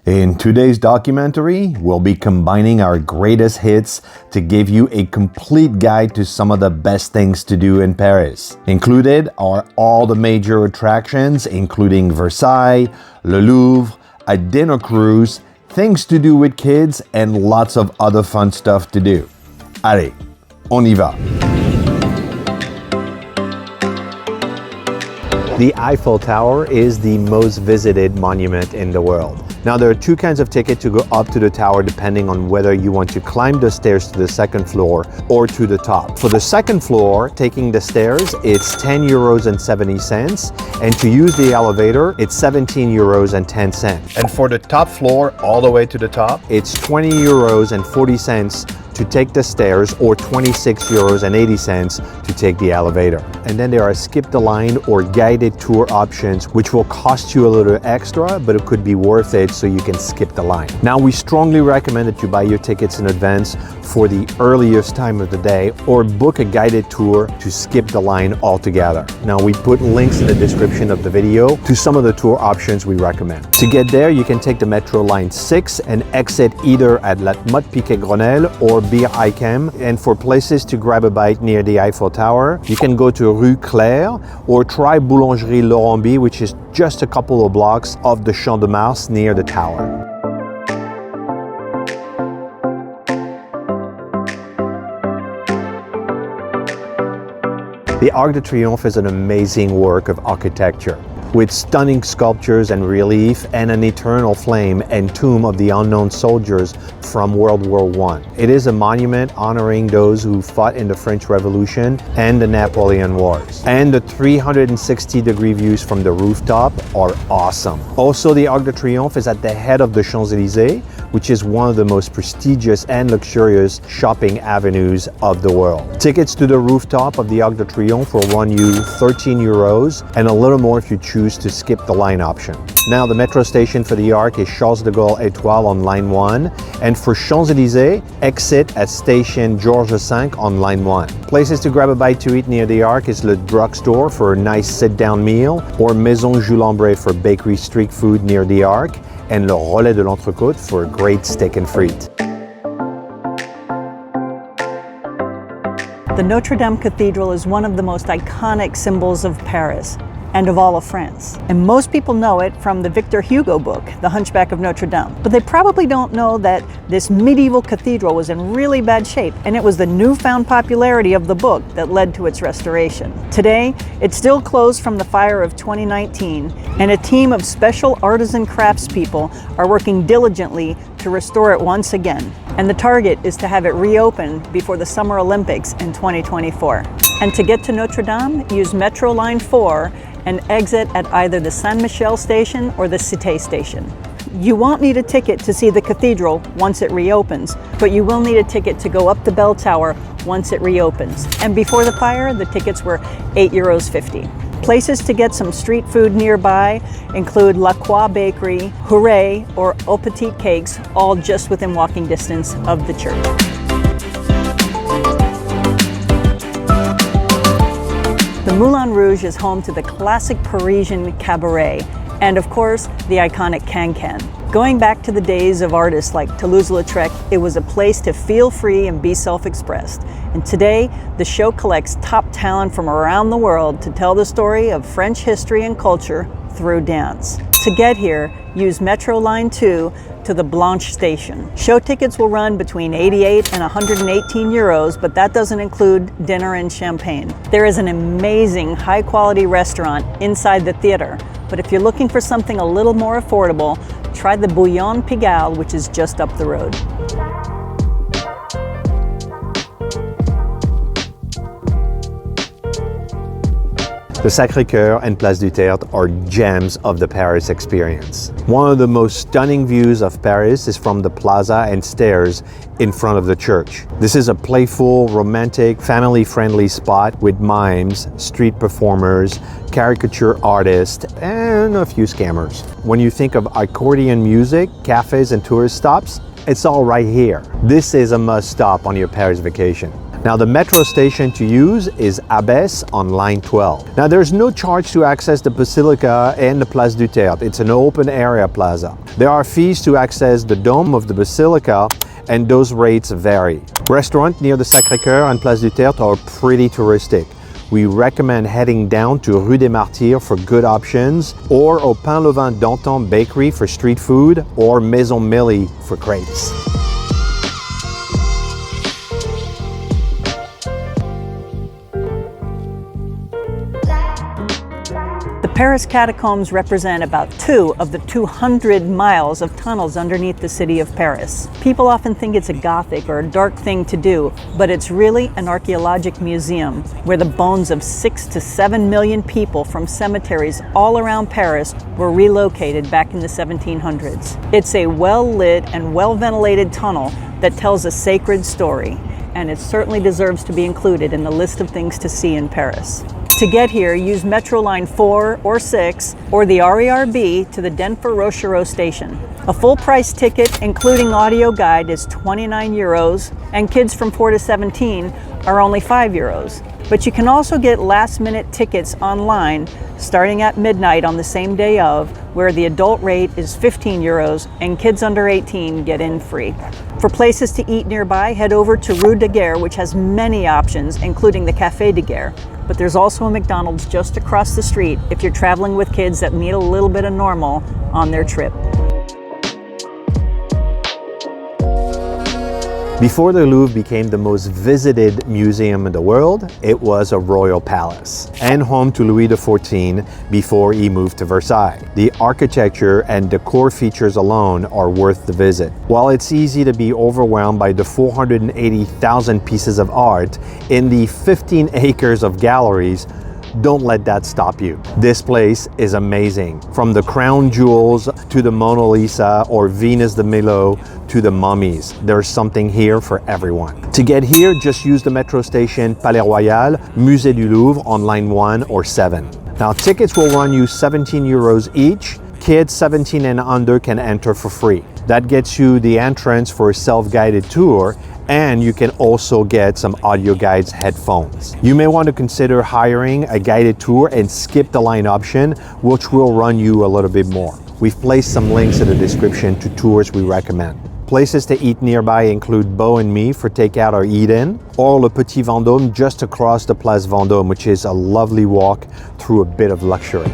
In today's documentary, we'll be combining our greatest hits to give you a complete guide to some of the best things to do in Paris. Included are all the major attractions, including Versailles, le Louvre, a dinner cruise, things to do with kids, and lots of other fun stuff to do. Allez, on y va! The Eiffel Tower is the most visited monument in the world. Now, there are two kinds of tickets to go up to the tower depending on whether you want to climb the stairs to the second floor or to the top. For the second floor, taking the stairs, it's 10 euros and 70 cents, and to use the elevator, it's 17 euros and 10 cents. And for the top floor, all the way to the top, it's 20 euros and 40 cents to take the stairs, or 26 euros and 80 cents to take the elevator. And then there are skip the line or guided tour options, which will cost you a little extra, but it could be worth it so you can skip the line. Now, we strongly recommend that you buy your tickets in advance for the earliest time of the day, or book a guided tour to skip the line altogether. Now, we put links in the description of the video to some of the tour options we recommend. To get there, you can take the Metro Line 6 and exit either at La Motte-Piquet-Grenelle or Bir-Hakeim. And for places to grab a bite near the Eiffel Tower, you can go to Rue Claire or try Boulangerie Laurent, which is just a couple of blocks off the Champ de Mars near the tower. The Arc de Triomphe is an amazing work of architecture, with stunning sculptures and relief and an eternal flame and tomb of the unknown soldiers from World War I. It is a monument honoring those who fought in the French Revolution and the Napoleon Wars. And the 360-degree views from the rooftop are awesome. Also, the Arc de Triomphe is at the head of the Champs-Élysées, which is one of the most prestigious and luxurious shopping avenues of the world. Tickets to the rooftop of the Arc de Triomphe will run you 13 euros and a little more if you choose to skip the line option. Now, the metro station for the Arc is Charles de Gaulle Étoile on line 1, and for Champs-Élysées, exit at station Georges V on line 1. Places to grab a bite to eat near the Arc is Le Drugstore for a nice sit-down meal, or Maison Jules Lambret for bakery street food near the Arc, and Le Relais de l'Entrecôte for a great steak and frites. The Notre Dame Cathedral is one of the most iconic symbols of Paris and of all of France. And most people know it from the Victor Hugo book, The Hunchback of Notre Dame. But they probably don't know that this medieval cathedral was in really bad shape, and it was the newfound popularity of the book that led to its restoration. Today, it's still closed from the fire of 2019, and a team of special artisan craftspeople are working diligently to restore it once again. And the target is to have it reopened before the Summer Olympics in 2024. And to get to Notre Dame, use Metro Line 4 and exit at either the Saint-Michel station or the Cité station. You won't need a ticket to see the cathedral once it reopens, but you will need a ticket to go up the bell tower once it reopens. And before the fire, the tickets were €8.50. Places to get some street food nearby include La Croix Bakery, Hooray, or Au Petit Cakes, all just within walking distance of the church. The Moulin Rouge is home to the classic Parisian cabaret, and of course, the iconic Can-Can. Going back to the days of artists like Toulouse-Lautrec, it was a place to feel free and be self-expressed. And today, the show collects top talent from around the world to tell the story of French history and culture through dance. To get here, use Metro Line 2 to the Blanche station. Show tickets will run between 88 and 118 euros, but that doesn't include dinner and champagne. There is an amazing high-quality restaurant inside the theater, but if you're looking for something a little more affordable, try the Bouillon Pigalle, which is just up the road. The Sacré and Place du Théâtre are gems of the Paris experience. One of the most stunning views of Paris is from the plaza and stairs in front of the church. This is a playful, romantic, family-friendly spot with mimes, street performers, caricature artists, and a few scammers. When you think of accordion music, cafes, and tourist stops, it's all right here. This is a must-stop on your Paris vacation. Now the metro station to use is Abbesse on line 12. Now there's no charge to access the Basilica and the Place du Théâtre. It's an open area plaza. There are fees to access the dome of the Basilica, and those rates vary. Restaurants near the Sacré and Place du Théâtre are pretty touristic. We recommend heading down to Rue des Martyrs for good options, or au Pain Levain d'Anton Bakery for street food, or Maison Millie for crepes. The Paris catacombs represent about 2 of the 200 miles of tunnels underneath the city of Paris. People often think it's a Gothic or a dark thing to do, but it's really an archaeologic museum where the bones of 6 to 7 million people from cemeteries all around Paris were relocated back in the 1700s. It's a well-lit and well-ventilated tunnel that tells a sacred story, and it certainly deserves to be included in the list of things to see in Paris. To get here, use Metro Line 4 or 6 or the RERB to the Denfert-Rochereau station. A full-price ticket, including audio guide, is 29 euros, and kids from 4 to 17 are only 5 euros. But you can also get last-minute tickets online starting at midnight on the same day of, where the adult rate is 15 euros and kids under 18 get in free. For places to eat nearby, head over to Rue de Guerre, which has many options, including the Café de Guerre. But there's also a McDonald's just across the street if you're traveling with kids that need a little bit of normal on their trip. Before the Louvre became the most visited museum in the world, it was a royal palace and home to Louis XIV before he moved to Versailles. The architecture and decor features alone are worth the visit. While it's easy to be overwhelmed by the 480,000 pieces of art in the 15 acres of galleries, don't let that stop you. This place is amazing. From the crown jewels to the Mona Lisa or Venus de Milo to the mummies, there's something here for everyone. To get here, just use the metro station Palais Royal, Musée du Louvre on line 1 or 7. Now tickets will run you 17 euros each. Kids 17 and under can enter for free. That gets you the entrance for a self-guided tour, and you can also get some audio guides headphones. You may want to consider hiring a guided tour and skip the line option, which will run you a little bit more. We've placed some links in the description to tours we recommend. Places to eat nearby include Beau and Me for takeout or eat-in, or Le Petit Vendôme just across the Place Vendôme, which is a lovely walk through a bit of luxury.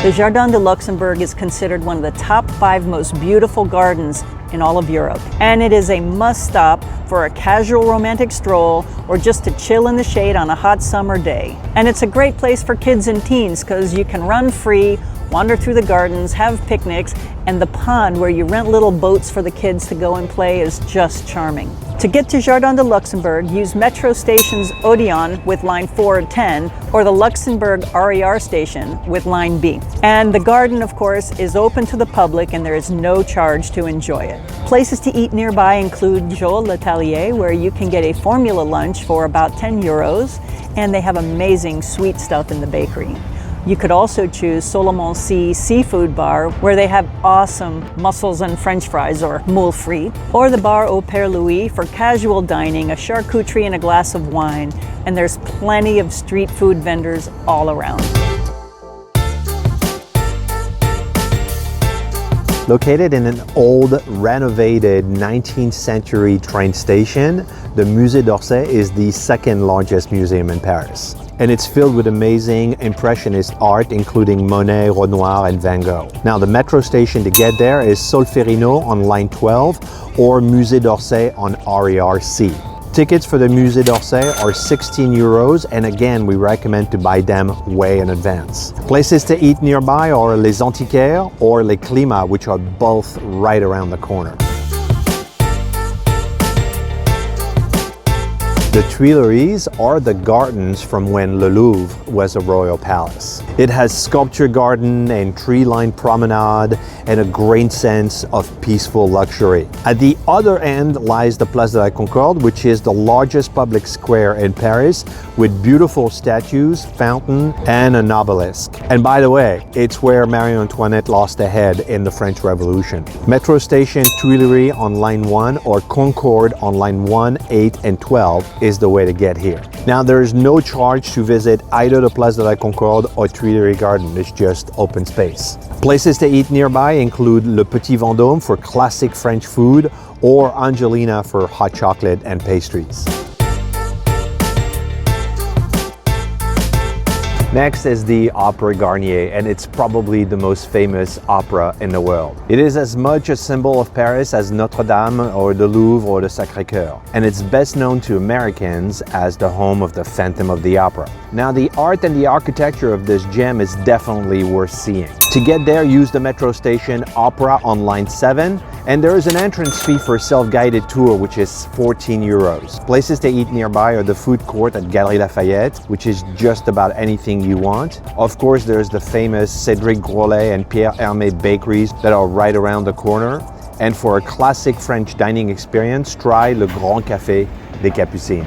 The Jardin de Luxembourg is considered one of the top 5 most beautiful gardens in all of Europe. And it is a must-stop for a casual romantic stroll or just to chill in the shade on a hot summer day. And it's a great place for kids and teens because you can run free, wander through the gardens, have picnics, and the pond where you rent little boats for the kids to go and play is just charming. To get to Jardin de Luxembourg, use metro stations Odeon with line 4 and 10 or the Luxembourg RER station with line B. And the garden, of course, is open to the public and there is no charge to enjoy it. Places to eat nearby include Joël L'Atelier, where you can get a formula lunch for about 10 euros, and they have amazing sweet stuff in the bakery. You could also choose Solomon Sea Seafood Bar, where they have awesome mussels and French fries, or moules frites, or the Bar au Père Louis for casual dining, a charcuterie and a glass of wine, and there's plenty of street food vendors all around. Located in an old, renovated 19th century train station, the Musée d'Orsay is the second largest museum in Paris. And it's filled with amazing Impressionist art, including Monet, Renoir, and Van Gogh. Now, the metro station to get there is Solferino on line 12 or Musée d'Orsay on RER-C. Tickets for the Musée d'Orsay are 16 euros, and again, we recommend to buy them way in advance. Places to eat nearby are Les Antiquaires or Les Climats, which are both right around the corner. The Tuileries are the gardens from when the Louvre was a royal palace. It has sculpture garden and tree-lined promenade and a great sense of peaceful luxury. At the other end lies the Place de la Concorde, which is the largest public square in Paris with beautiful statues, fountain, and an obelisk. And by the way, it's where Marie Antoinette lost a head in the French Revolution. Metro station Tuileries on line 1 or Concorde on line 1, 8, and 12 is the way to get here. Now, there is no charge to visit either the Place de la Concorde or Tuileries Garden. It's just open space. Places to eat nearby include Le Petit Vendôme for classic French food or Angelina for hot chocolate and pastries. Next is the Opera Garnier, and it's probably the most famous opera in the world. It is as much a symbol of Paris as Notre Dame or the Louvre or the Sacré, and it's best known to Americans as the home of the Phantom of the Opera. Now, the art and the architecture of this gem is definitely worth seeing. To get there, use the metro station Opera on line 7, and there is an entrance fee for a self-guided tour, which is 14 euros. Places to eat nearby are the food court at Galeries Lafayette, which is just about anything you want. Of course, there's the famous Cédric Grolet and Pierre Hermé bakeries that are right around the corner. And for a classic French dining experience, try Le Grand Café des Capucines.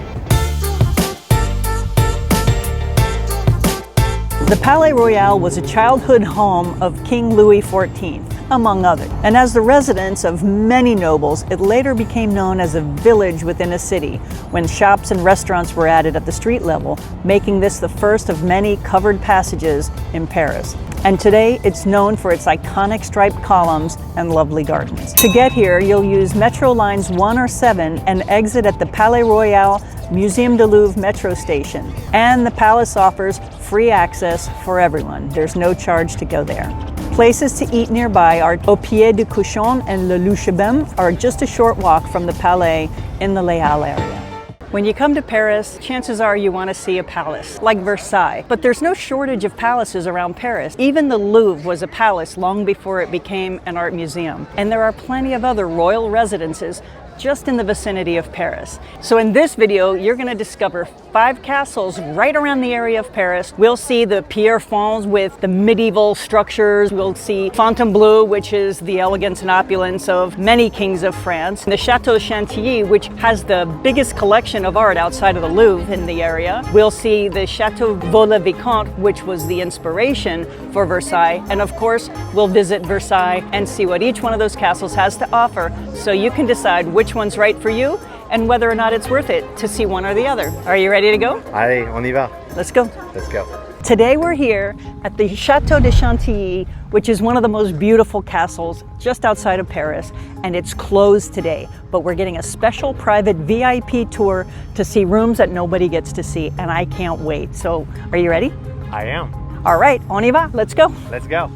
The Palais Royal was a childhood home of King Louis XIV, among others. And as the residence of many nobles, it later became known as a village within a city, when shops and restaurants were added at the street level, making this the first of many covered passages in Paris. And today, it's known for its iconic striped columns and lovely gardens. To get here, you'll use Metro lines 1 or 7 and exit at the Palais Royal Muséum du Louvre metro station. And the palace offers free access for everyone. There's no charge to go there. Places to eat nearby are Au Pied du Couchon and Le LUXEMBOURG are just a short walk from the Palais in the Les Halles area. When you come to Paris, chances are you want to see a palace, like Versailles. But there's no shortage of palaces around Paris. Even the Louvre was a palace long before it became an art museum. And there are plenty of other royal residences just in the vicinity of Paris. So in this video, you're going to discover 5 castles right around the area of Paris. We'll see the Pierrefonds with the medieval structures. We'll see Fontainebleau, which is the elegance and opulence of many kings of France. The Chateau Chantilly, which has the biggest collection of art outside of the Louvre in the area. We'll see the Chateau VICOMTE, which was the inspiration for Versailles. And of course, we'll visit Versailles and see what each one of those castles has to offer, so you can decide which one's right for you and whether or not it's worth it to see one or the other. Are you ready to go? Allez, on y va. Let's go. Let's go. Today we're here at the Chateau de Chantilly, which is one of the most beautiful castles just outside of Paris, and it's closed today. But we're getting a special private VIP tour to see rooms that nobody gets to see, and I can't wait. So, are you ready? I am. All right, on y va. Let's go. Let's go.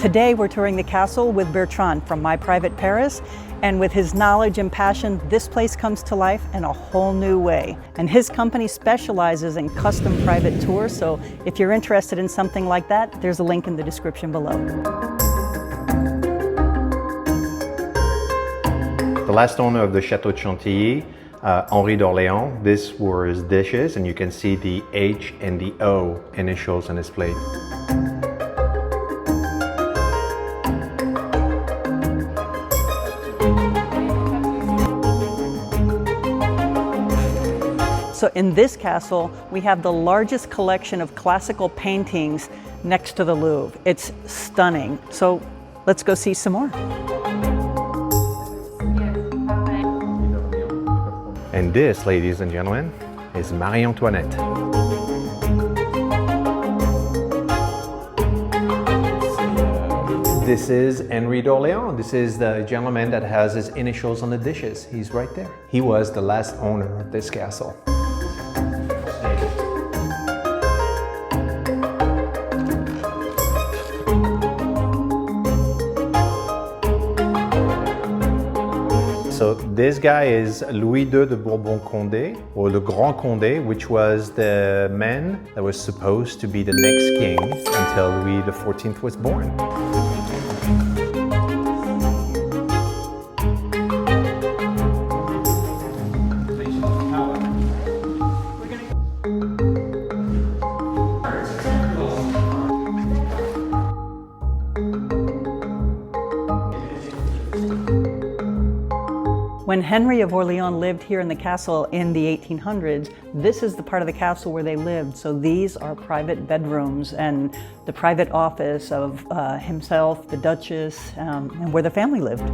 Today we're touring the castle with Bertrand from My Private Paris, and with his knowledge and passion, this place comes to life in a whole new way. And his company specializes in custom private tours, so if you're interested in something like that, there's a link in the description below. The last owner of the Chateau de Chantilly, Henri d'Orléans, this were his dishes, and you can see the H and the O initials on his plate. So in this castle, we have the largest collection of classical paintings next to the Louvre. It's stunning. So let's go see some more. And this, ladies and gentlemen, is Marie Antoinette. This is Henri d'Orléans. This is the gentleman that has his initials on the dishes. He's right there. He was the last owner of this castle. So this guy is Louis II de Bourbon-Condé, or the Grand Condé, which was the man that was supposed to be the next king until Louis XIV was born. When Henry of Orleans lived here in the castle in the 1800s, this is the part of the castle where they lived. So these are private bedrooms and the private office of himself, the Duchess, and where the family lived.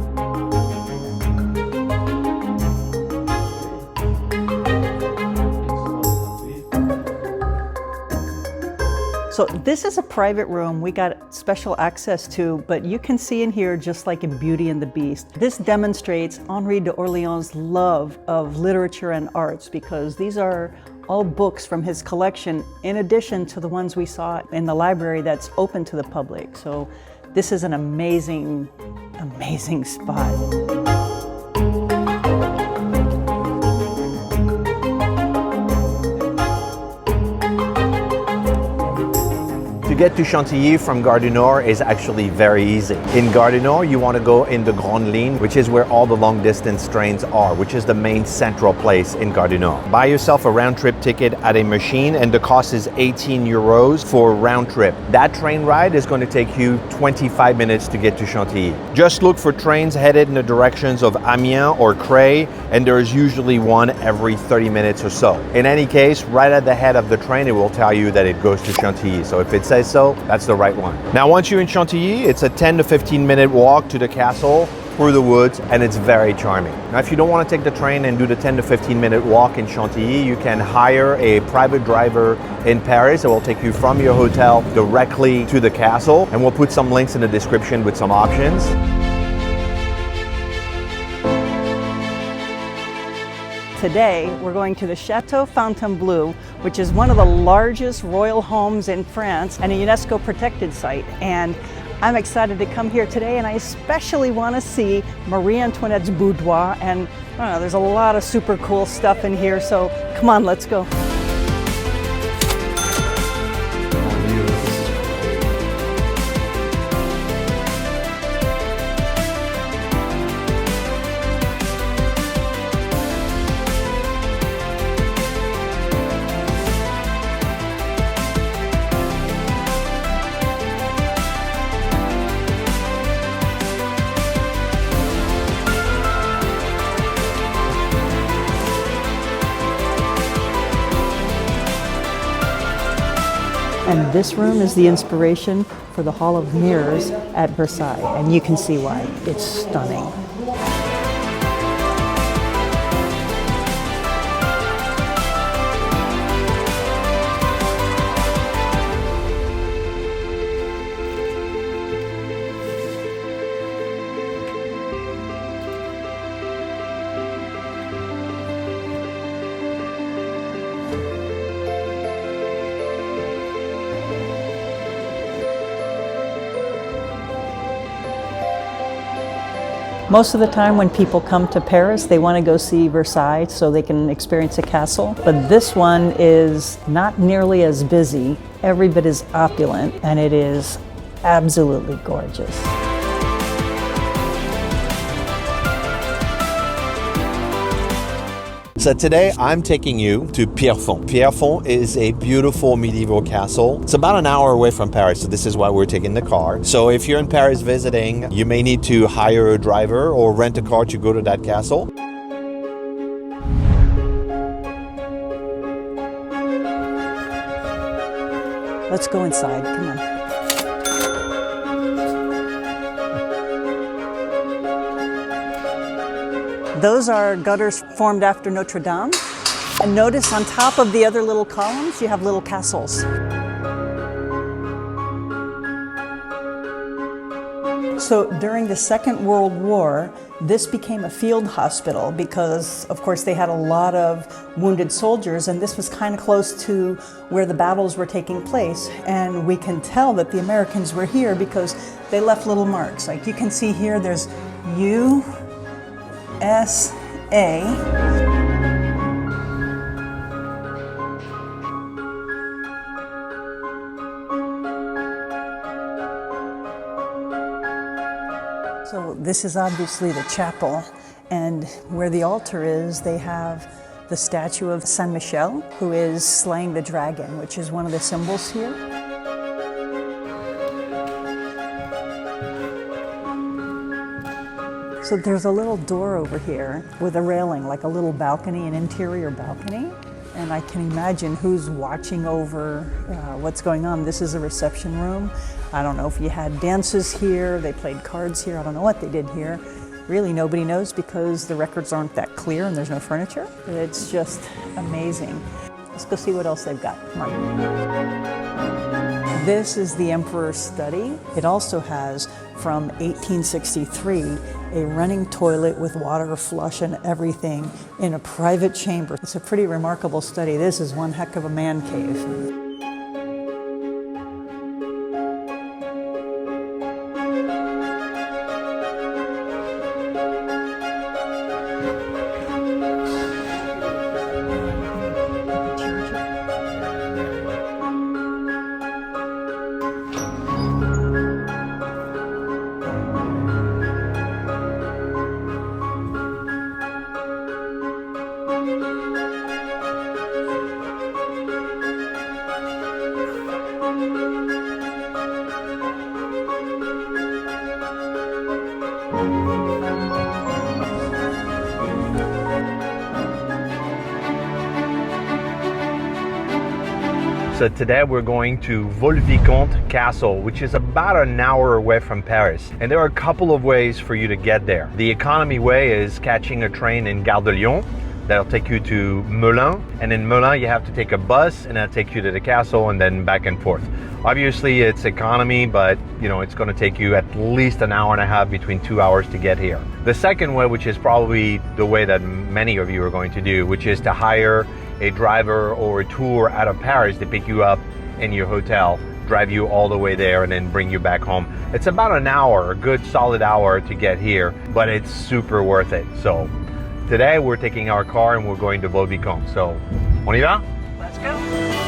So this is a private room we got special access to, but you can see in here just like in Beauty and the Beast. This demonstrates Henri de Orleans' love of literature and arts because these are all books from his collection in addition to the ones we saw in the library that's open to the public. So this is an amazing, amazing spot. To get to Chantilly from Gare du Nord is actually very easy. In Gare du Nord, you want to go in the Grande Ligne, which is where all the long distance trains are, which is the main central place in Gare du Nord. Buy yourself a round trip ticket at a machine and the cost is 18 euros for a round trip. That train ride is going to take you 25 minutes to get to Chantilly. Just look for trains headed in the directions of Amiens or Creil, and there is usually one every 30 minutes or so. In any case, right at the head of the train, it will tell you that it goes to Chantilly. So if it says so, that's the right one. Now, once you're in Chantilly, it's a 10 to 15 minute walk to the castle through the woods, and it's very charming. Now, if you don't want to take the train and do the 10 to 15 minute walk in Chantilly, you can hire a private driver in Paris that will take you from your hotel directly to the castle, and we'll put some links in the description with some options. Today, we're going to the Chateau Fontainebleau, which is one of the largest royal homes in France and a UNESCO protected site. And I'm excited to come here today, and I especially want to see Marie Antoinette's boudoir. And I don't know, there's a lot of super cool stuff in here, so come on, let's go. And this room is the inspiration for the Hall of Mirrors at Versailles, and you can see why. It's stunning. Most of the time when people come to Paris, they want to go see Versailles so they can experience a castle. But this one is not nearly as busy, every bit as opulent, and it is absolutely gorgeous. So today I'm taking you to Pierrefonds. Pierrefonds is a beautiful medieval castle. It's about an hour away from Paris, so this is why we're taking the car. So if you're in Paris visiting, you may need to hire a driver or rent a car to go to that castle. Let's go inside, come on. Those are gutters formed after Notre Dame. And notice on top of the other little columns, you have little castles. So during the Second World War, this became a field hospital because, of course, they had a lot of wounded soldiers, and this was kind of close to where the battles were taking place. And we can tell that the Americans were here because they left little marks. Like you can see here, there's USA. So this is obviously the chapel, and where the altar is, they have the statue of Saint Michel, who is slaying the dragon, which is one of the symbols here. So there's a little door over here with a railing, like a little balcony, an interior balcony. And I can imagine who's watching over what's going on. This is a reception room. I don't know if you had dances here, they played cards here, I don't know what they did here. Really nobody knows because the records aren't that clear and there's no furniture. It's just amazing. Let's go see what else they've got. Come on. This is the Emperor's study. It also has, from 1863, a running toilet with water flush and everything in a private chamber. It's a pretty remarkable study. This is one heck of a man cave. So today we're going to VICOMTE Castle, which is about an hour away from Paris. And there are a couple of ways for you to get there. The economy way is catching a train in Gare de Lyon. That'll take you to MOULIN. And in MOULIN you have to take a bus and that'll take you to the castle and then back and forth. Obviously it's economy, but you know, it's going to take you at least an hour and a half, between 2 hours to get here. The second way, which is probably the way that many of you are going to do, which is to hire a driver or a tour out of Paris to pick you up in your hotel, drive you all the way there and then bring you back home. It's about an hour, a good solid hour to get here, but it's super worth it. So today we're taking our car and we're going to VICOMTE. So, on y va? Let's go.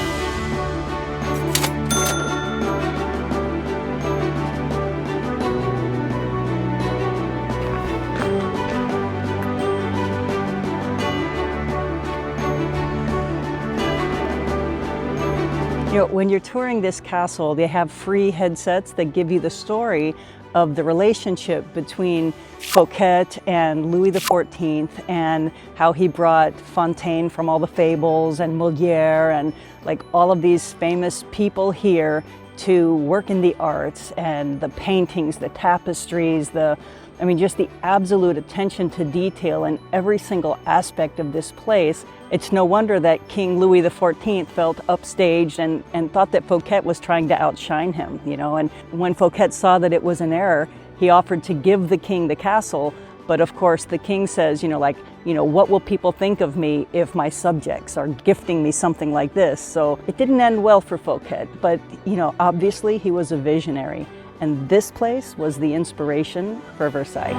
You know, when you're touring this castle, they have free headsets that give you the story of the relationship between Fouquet and Louis XIV and how he brought Fontaine from all the fables and Molière and like all of these famous people here to work in the arts and the paintings, the tapestries, I mean, just the absolute attention to detail in every single aspect of this place. It's no wonder that King Louis XIV felt upstaged and thought that Fouquet was trying to outshine him, you know. And when Fouquet saw that it was an error, he offered to give the king the castle. But of course, the king says, what will people think of me if my subjects are gifting me something like this? So it didn't end well for Fouquet, but, obviously he was a visionary. And this place was the inspiration for Versailles.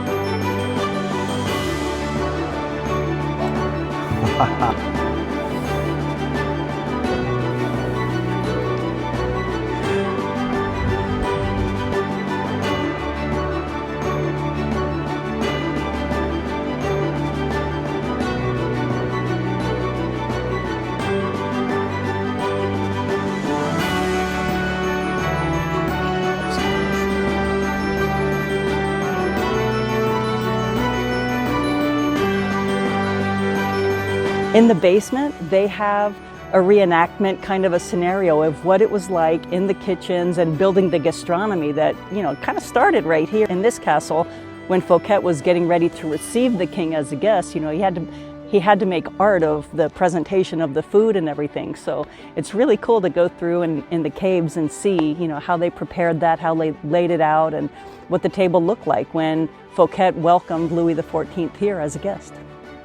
In the basement, they have a reenactment, kind of a scenario of what it was like in the kitchens and building the gastronomy that, kind of started right here in this castle when Fouquet was getting ready to receive the king as a guest. He had to make art of the presentation of the food and everything. So it's really cool to go through in the caves and see, how they prepared that, how they laid it out, and what the table looked like when Fouquet welcomed Louis XIV here as a guest.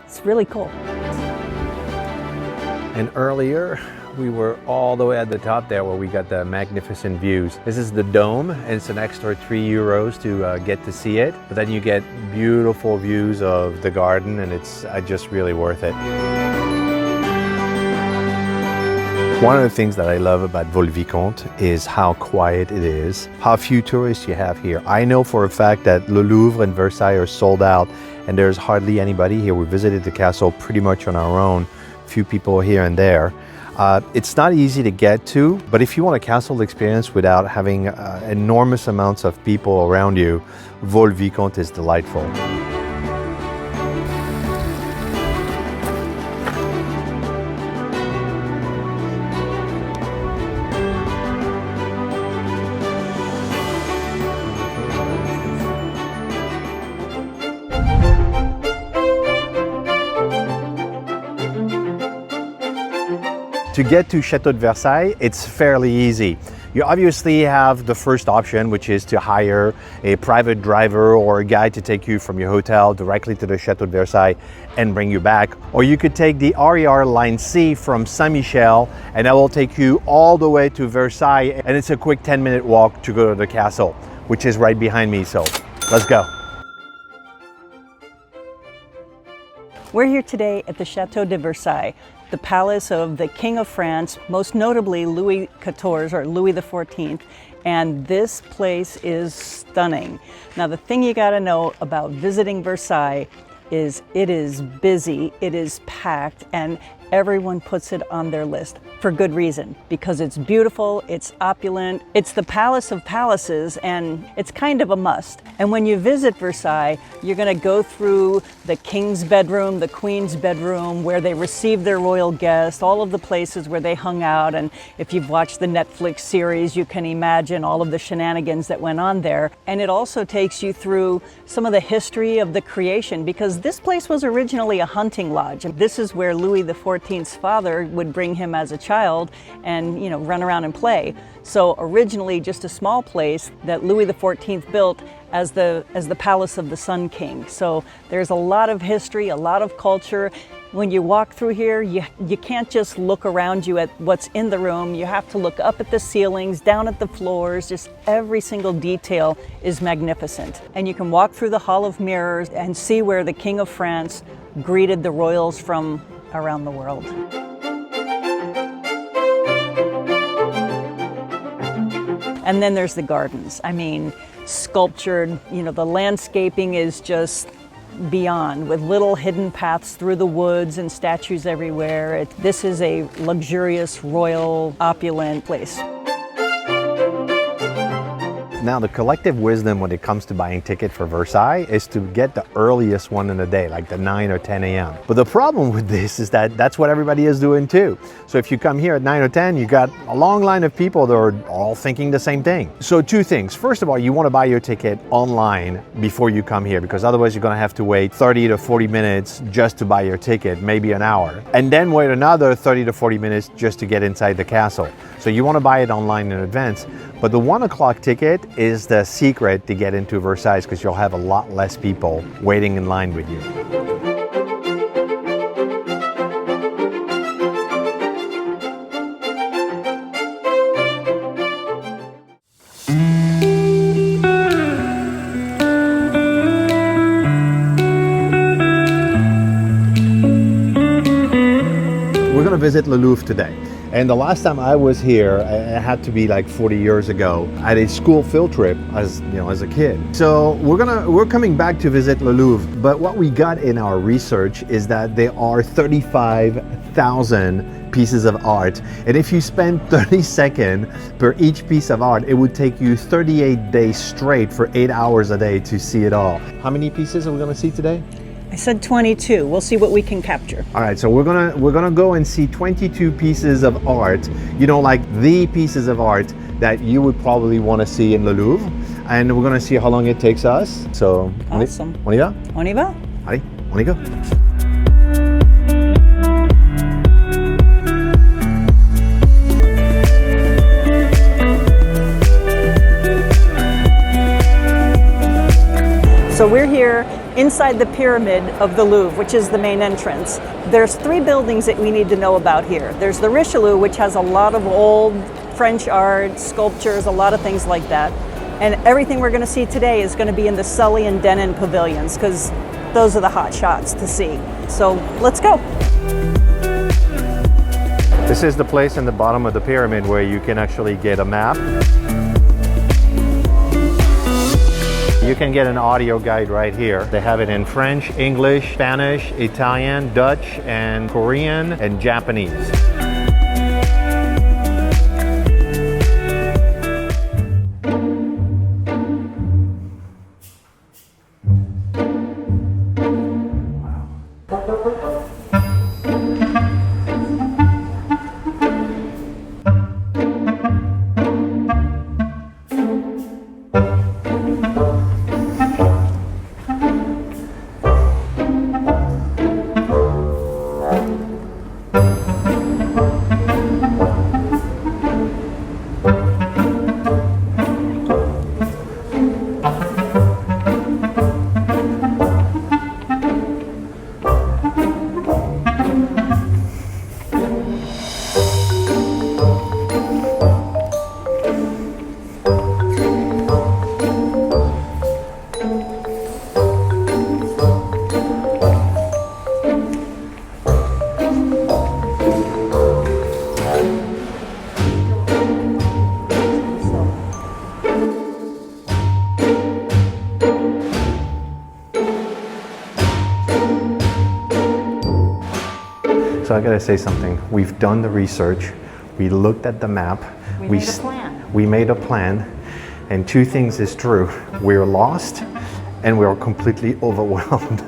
It's really cool. And earlier, we were all the way at the top there where we got the magnificent views. This is the dome, and it's an extra €3 to get to see it. But then you get beautiful views of the garden, and it's just really worth it. One of the things that I love about VICOMTE is how quiet it is, how few tourists you have here. I know for a fact that the Louvre and Versailles are sold out, and there's hardly anybody here. We visited the castle pretty much on our own. Few people here and there. It's not easy to get to, but if you want a castle experience without having enormous amounts of people around you, VICOMTE is delightful. To get to Château de Versailles, it's fairly easy. You obviously have the first option, which is to hire a private driver or a guide to take you from your hotel directly to the Château de Versailles and bring you back. Or you could take the RER Line C from Saint-Michel, and that will take you all the way to Versailles, and it's a quick 10-minute walk to go to the castle, which is right behind me, so let's go. We're here today at the Château de Versailles, the palace of the King of France, most notably Louis XIV or Louis XIV, and this place is stunning. Now the thing you gotta know about visiting Versailles is it is busy, it is packed, and everyone puts it on their list for good reason, because it's beautiful, it's opulent, it's the palace of palaces, and it's kind of a must. And when you visit Versailles, you're going to go through the king's bedroom, the queen's bedroom, where they receive their royal guests, all of the places where they hung out, and if you've watched the Netflix series, you can imagine all of the shenanigans that went on there. And it also takes you through some of the history of the creation, because this place was originally a hunting lodge, and this is where Louis XIV's father would bring him as a child and, you know, run around and play. So originally just a small place that Louis XIV built as the palace of the Sun King. So there's a lot of history, a lot of culture. When you walk through here, you can't just look around you at what's in the room. You have to look up at the ceilings, down at the floors. Just every single detail is magnificent. And you can walk through the Hall of Mirrors and see where the King of France greeted the royals from around the world. And then there's the gardens. I mean, sculptured, you know, the landscaping is just beyond, with little hidden paths through the woods and statues everywhere. This is a luxurious, royal, opulent place. Now, the collective wisdom when it comes to buying ticket for Versailles is to get the earliest one in the day, like the 9 or 10 a.m. But the problem with this is that that's what everybody is doing too. So if you come here at 9 or 10, you got a long line of people that are all thinking the same thing. So two things. First of all, you want to buy your ticket online before you come here, because otherwise you're going to have to wait 30 to 40 minutes just to buy your ticket, maybe an hour, and then wait another 30 to 40 minutes just to get inside the castle. So you want to buy it online in advance. But the 1 o'clock ticket is the secret to get into Versailles, because you'll have a lot less people waiting in line with you. We're going to visit the Louvre today. And the last time I was here, it had to be like 40 years ago, at a school field trip as a kid. So we're coming back to visit the Louvre, but what we got in our research is that there are 35,000 pieces of art. And if you spend 30 seconds per each piece of art, it would take you 38 days straight for 8 hours a day to see it all. How many pieces are we going to see today? I said 22. We'll see what we can capture. All right, so we're gonna go and see 22 pieces of art. You know, like the pieces of art that you would probably want to see in the Louvre, and we're gonna see how long it takes us. So, awesome. On y va? On y va? Allez, on y go. So we're here inside the pyramid of the Louvre, which is the main entrance. There's 3 buildings that we need to know about here. There's the Richelieu, which has a lot of old French art, sculptures, a lot of things like that. And everything we're going to see today is going to be in the Sully and Denon pavilions, because those are the hot shots to see. So let's go. This is the place in the bottom of the pyramid where you can actually get a map. You can get an audio guide right here. They have it in French, English, Spanish, Italian, Dutch, and Korean, and Japanese. So I gotta say something. We've done the research. We looked at the map. We made a plan. We made a plan. And two things is true. We're lost and we're completely overwhelmed.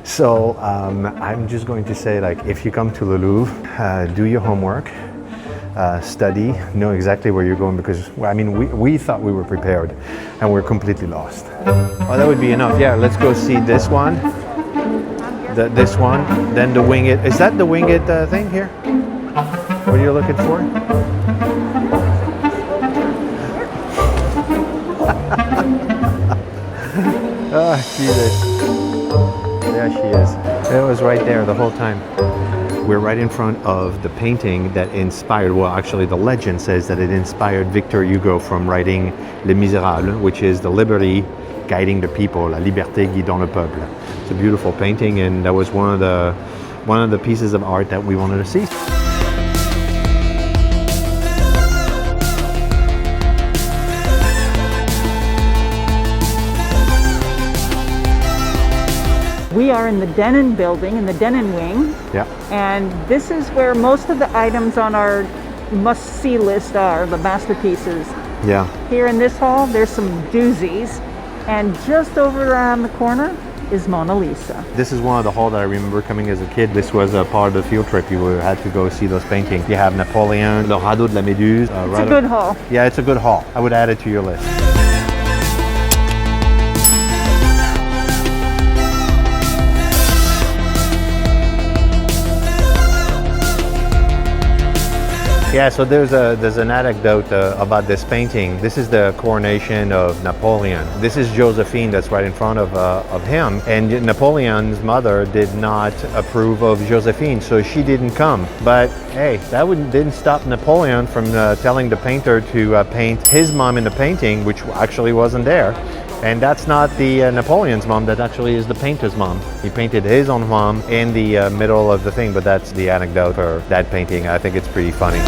So I'm just going to say, like, if you come to the Louvre, do your homework, study, know exactly where you're going, because, well, I mean, we thought we were prepared and we're completely lost. Oh, that would be enough. Yeah, let's go see this one. This one, then the winged. Is that the winged thing here? What are you looking for? Oh, she is. There she is. It was right there the whole time. We're right in front of the painting that inspired, well, actually the legend says that it inspired Victor Hugo from writing Les Misérables, which is the liberty guiding the people, la liberté guidant le peuple. It's a beautiful painting, and that was one of the pieces of art that we wanted to see. We are in the Denon building, in the Denon wing. Yeah. And this is where most of the items on our must-see list are, the masterpieces. Yeah. Here in this hall, there's some doozies. And just over around the corner is Mona Lisa. This is one of the halls that I remember coming as a kid. This was a part of the field trip. You had to go see those paintings. You have Napoleon, Le Radeau de la Méduse. It's a good hall. Yeah, it's a good hall. I would add it to your list. Yeah, so there's an anecdote about this painting. This is the coronation of Napoleon. This is Josephine that's right in front of him. And Napoleon's mother did not approve of Josephine, so she didn't come. But hey, that didn't stop Napoleon from telling the painter to paint his mom in the painting, which actually wasn't there. And that's not the Napoleon's mom, that actually is the painter's mom. He painted his own mom in the middle of the thing, but that's the anecdote for that painting. I think it's pretty funny.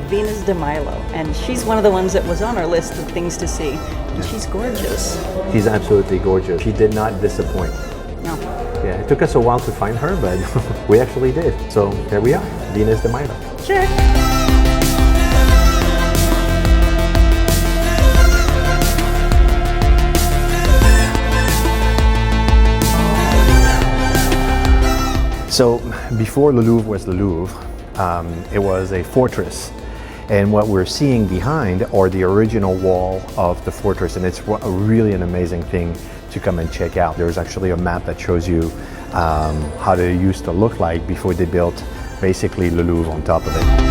Venus de Milo, and she's one of the ones that was on our list of things to see, and she's gorgeous. She's absolutely gorgeous. She did not disappoint. No. Yeah, it took us a while to find her, but we actually did. So there we are, Venus de Milo. Sure. So before the Louvre was the Louvre, it was a fortress. And what we're seeing behind are the original wall of the fortress, and it's really an amazing thing to come and check out. There's actually a map that shows you how they used to look like before they built basically the Louvre on top of it.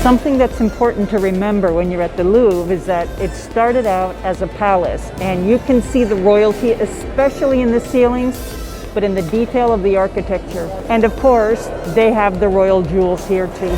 Something that's important to remember when you're at the Louvre is that it started out as a palace, and you can see the royalty, especially in the ceilings, but in the detail of the architecture. And of course, they have the royal jewels here too.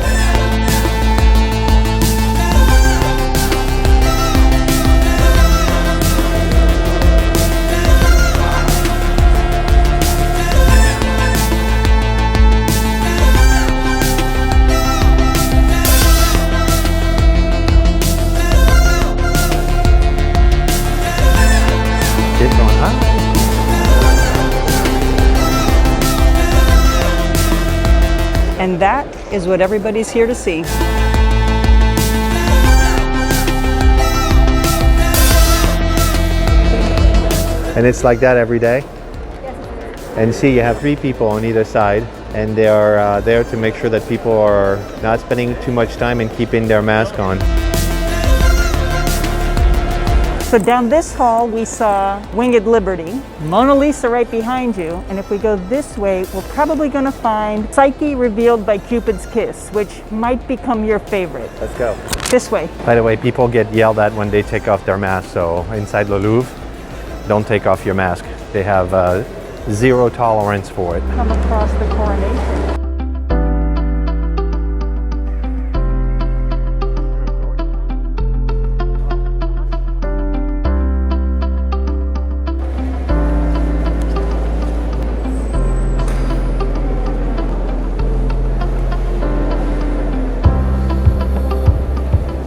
And that is what everybody's here to see. And it's like that every day? And see, you have 3 people on either side, and they are there to make sure that people are not spending too much time and keeping their mask on. So down this hall we saw Winged Liberty, Mona Lisa right behind you, and if we go this way we're probably going to find Psyche revealed by Cupid's kiss, which might become your favorite. Let's go. This way. By the way, people get yelled at when they take off their mask, so inside the Louvre, don't take off your mask. They have zero tolerance for it. Come across the coronation.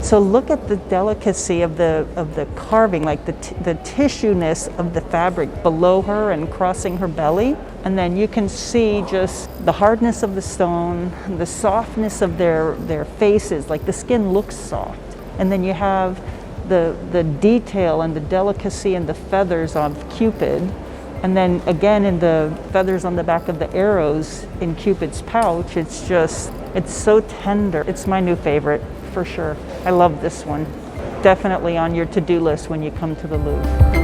So look at the delicacy of the carving, like the tissueness of the fabric below her and crossing her belly. And then you can see just the hardness of the stone, the softness of their faces, like the skin looks soft. And then you have the detail and the delicacy and the feathers of Cupid. And then again in the feathers on the back of the arrows in Cupid's pouch, it's so tender. It's my new favorite. For sure. I love this one. Definitely on your to-do list when you come to the Louvre.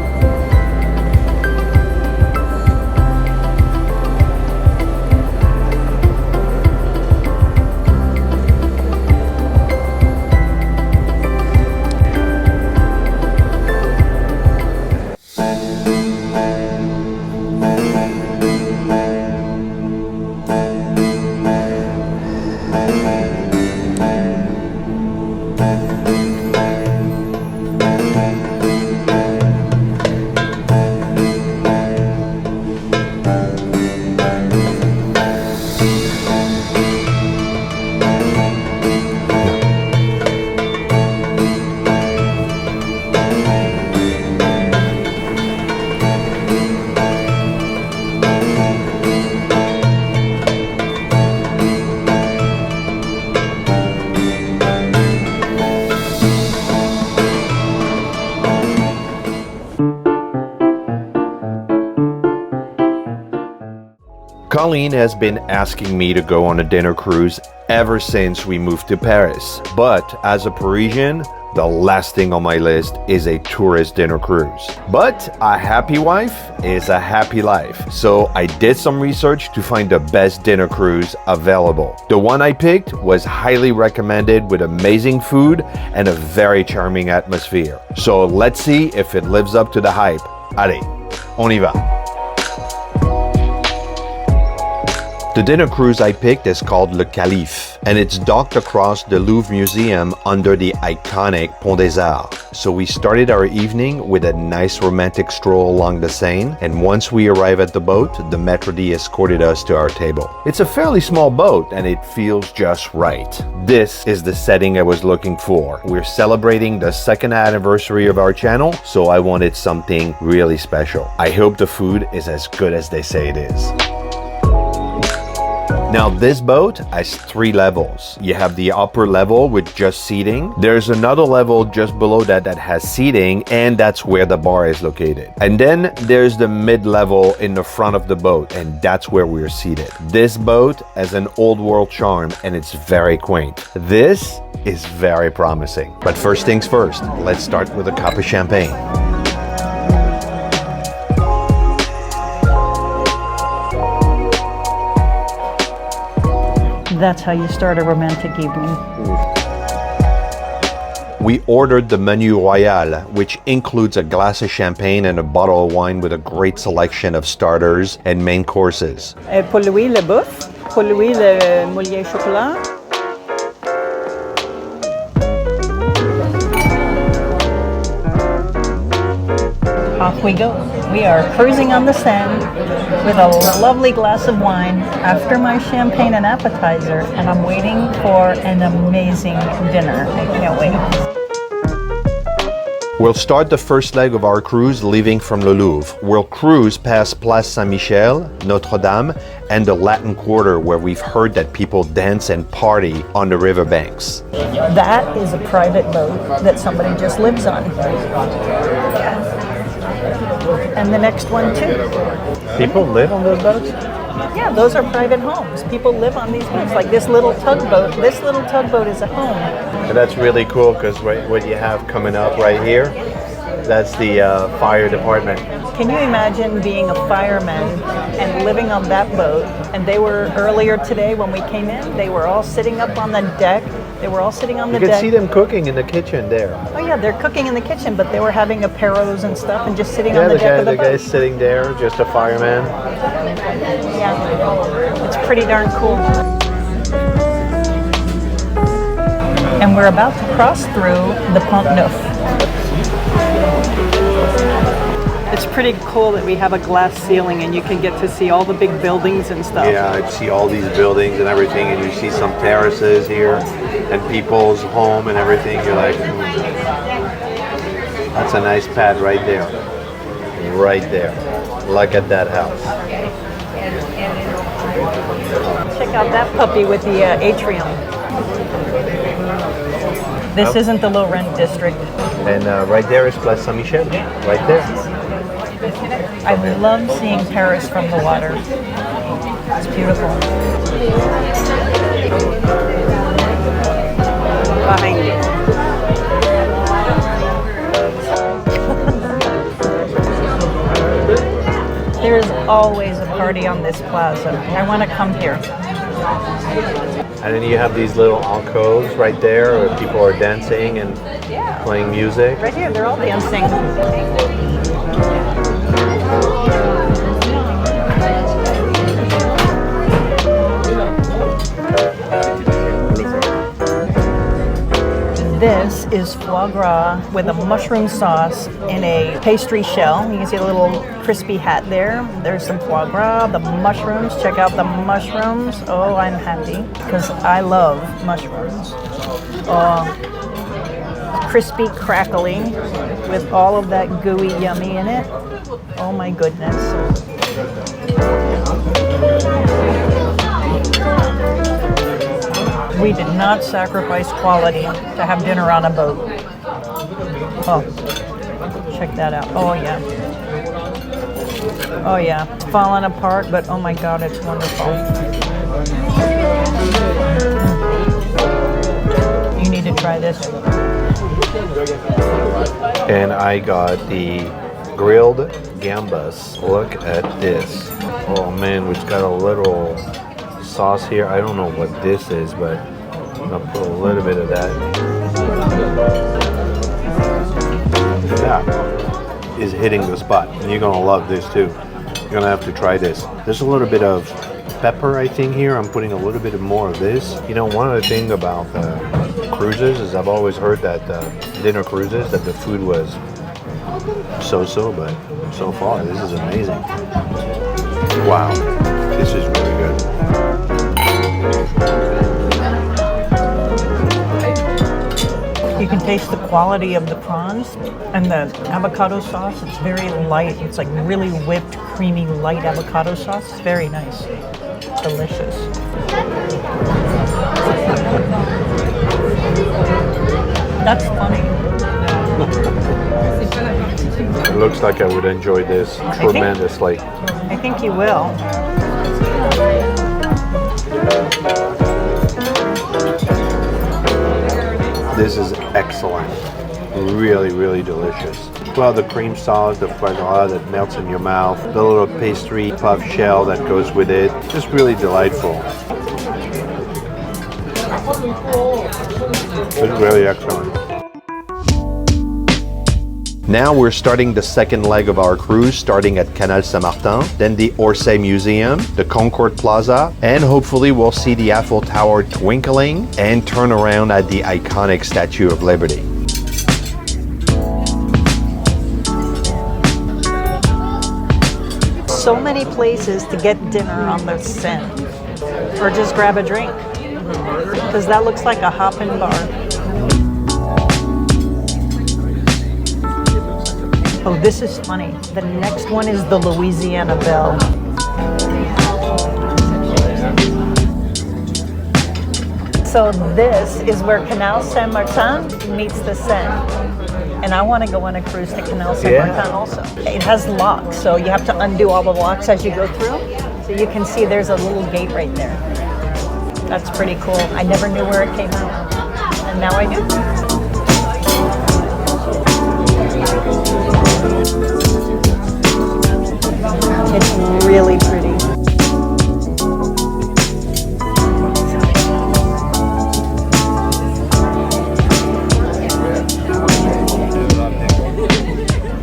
Colleen has been asking me to go on a dinner cruise ever since we moved to Paris. But as a Parisian, the last thing on my list is a tourist dinner cruise. But a happy wife is a happy life. So I did some research to find the best dinner cruise available. The one I picked was highly recommended with amazing food and a very charming atmosphere. So let's see if it lives up to the hype. Allez, on y va. The dinner cruise I picked is called Le CALIFE, and it's docked across the Louvre Museum under the iconic Pont des Arts. So we started our evening with a nice romantic stroll along the Seine, and once we arrive at the boat, the maître d' escorted us to our table. It's a fairly small boat, and it feels just right. This is the setting I was looking for. We're celebrating the 2nd anniversary of our channel, so I wanted something really special. I hope the food is as good as they say it is. Now this boat has 3 levels. You have the upper level with just seating. There's another level just below that that has seating, and that's where the bar is located. And then there's the mid-level in the front of the boat, and that's where we're seated. This boat has an old world charm, and it's very quaint. This is very promising. But first things first, let's start with a cup of champagne. That's how you start a romantic evening. We ordered the menu royal, which includes a glass of champagne and a bottle of wine with a great selection of starters and main courses. Pour Louis, le boeuf. Pour Louis, le moulier chocolat. Off we go. We are cruising on the Seine with a lovely glass of wine after my champagne and appetizer, and I'm waiting for an amazing dinner. I can't wait. We'll start the first leg of our cruise leaving from the Louvre. We'll cruise past Place Saint-Michel, Notre-Dame, and the Latin Quarter, where we've heard that people dance and party on the riverbanks. That is a private boat that somebody just lives on. And the next one too. People live on those boats? Yeah, those are private homes. People live on these boats. Like this little tugboat. This little tugboat is a home. And that's really cool because what you have coming up right here, that's the fire department. Can you imagine being a fireman and living on that boat? And they were earlier today when we came in, they were all sitting up on the deck They were all sitting on the You deck. can see them cooking in the kitchen there. Oh yeah, they're cooking in the kitchen, but they were having apéros and stuff and just sitting on the deck of the boat. Guy's sitting there, just a fireman. Yeah, it's pretty darn cool. And we're about to cross through the Pont Neuf. It's pretty cool that we have a glass ceiling and you can get to see all the big buildings and stuff. Yeah, I see all these buildings and everything, and you see some terraces here and people's home and everything. You're like, that's a nice pad right there. Right there. Look at that house. Check out that puppy with the atrium. This isn't the low rent district. And right there is Place Saint-Michel, right there. I love seeing Paris from the water. It's beautiful. Behind you. There's always a party on this plaza. I want to come here. And then you have these little alcoves right there where people are dancing and playing music. Right here, they're all dancing. This is foie gras with a mushroom sauce in a pastry shell. You can see a little crispy hat there. There's some foie gras, the mushrooms. Check out the mushrooms. Oh, I'm happy because I love mushrooms. Crispy, crackly with all of that gooey yummy in it. Oh my goodness. We did not sacrifice quality to have dinner on a boat. Oh, check that out. Oh yeah. Oh yeah. It's falling apart, but oh my God, it's wonderful. You need to try this. And I got the grilled gambas. Look at this. Oh man, we've got a little sauce here. I don't know what this is, but I'm gonna put a little bit of that. That is hitting the spot, and you're gonna love this too. You're gonna have to try this. There's a little bit of pepper, I think, here. I'm putting a little bit more of this. You know, one of the things about cruises is I've always heard that dinner cruises that the food was so-so, but so far this is amazing. Wow, this is really good. You can taste the quality of the prawns and the avocado sauce. It's very light. It's like really whipped, creamy, light avocado sauce. It's very nice. Delicious. That's funny. It looks like I would enjoy this tremendously. I think you will. This is excellent. Really, really delicious. Well, the cream sauce, the foie gras that melts in your mouth, the little pastry puff shell that goes with it. Just really delightful. It's really excellent. Now we're starting the second leg of our cruise, starting at Canal Saint-Martin, then the Orsay Museum, the Concorde Plaza, and hopefully we'll see the Eiffel Tower twinkling and turn around at the iconic Statue of Liberty. So many places to get dinner on the Seine, or just grab a drink, because that looks like a hop-in bar. Oh, this is funny. The next one is the Louisiana Belle. So this is where Canal Saint-Martin meets the Seine. And I want to go on a cruise to Canal Saint-Martin also. It has locks, so you have to undo all the locks as you go through. So you can see there's a little gate right there. That's pretty cool. I never knew where it came out, and now I do. It's really pretty.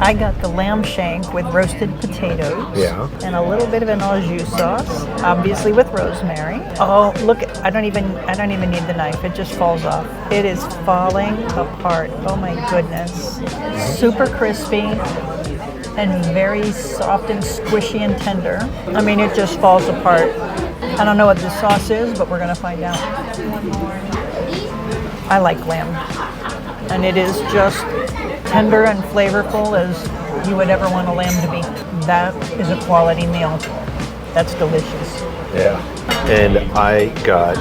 I got the lamb shank with roasted potatoes. Yeah. And a little bit of an au jus sauce, obviously with rosemary. Oh, look! I don't even need the knife. It just falls off. It is falling apart. Oh my goodness! Super crispy and very soft and squishy and tender. I mean, it just falls apart. I don't know what this sauce is, but we're gonna find out. I like lamb, and it is just tender and flavorful as you would ever want a lamb to be. That is a quality meal. That's delicious. Yeah. And I got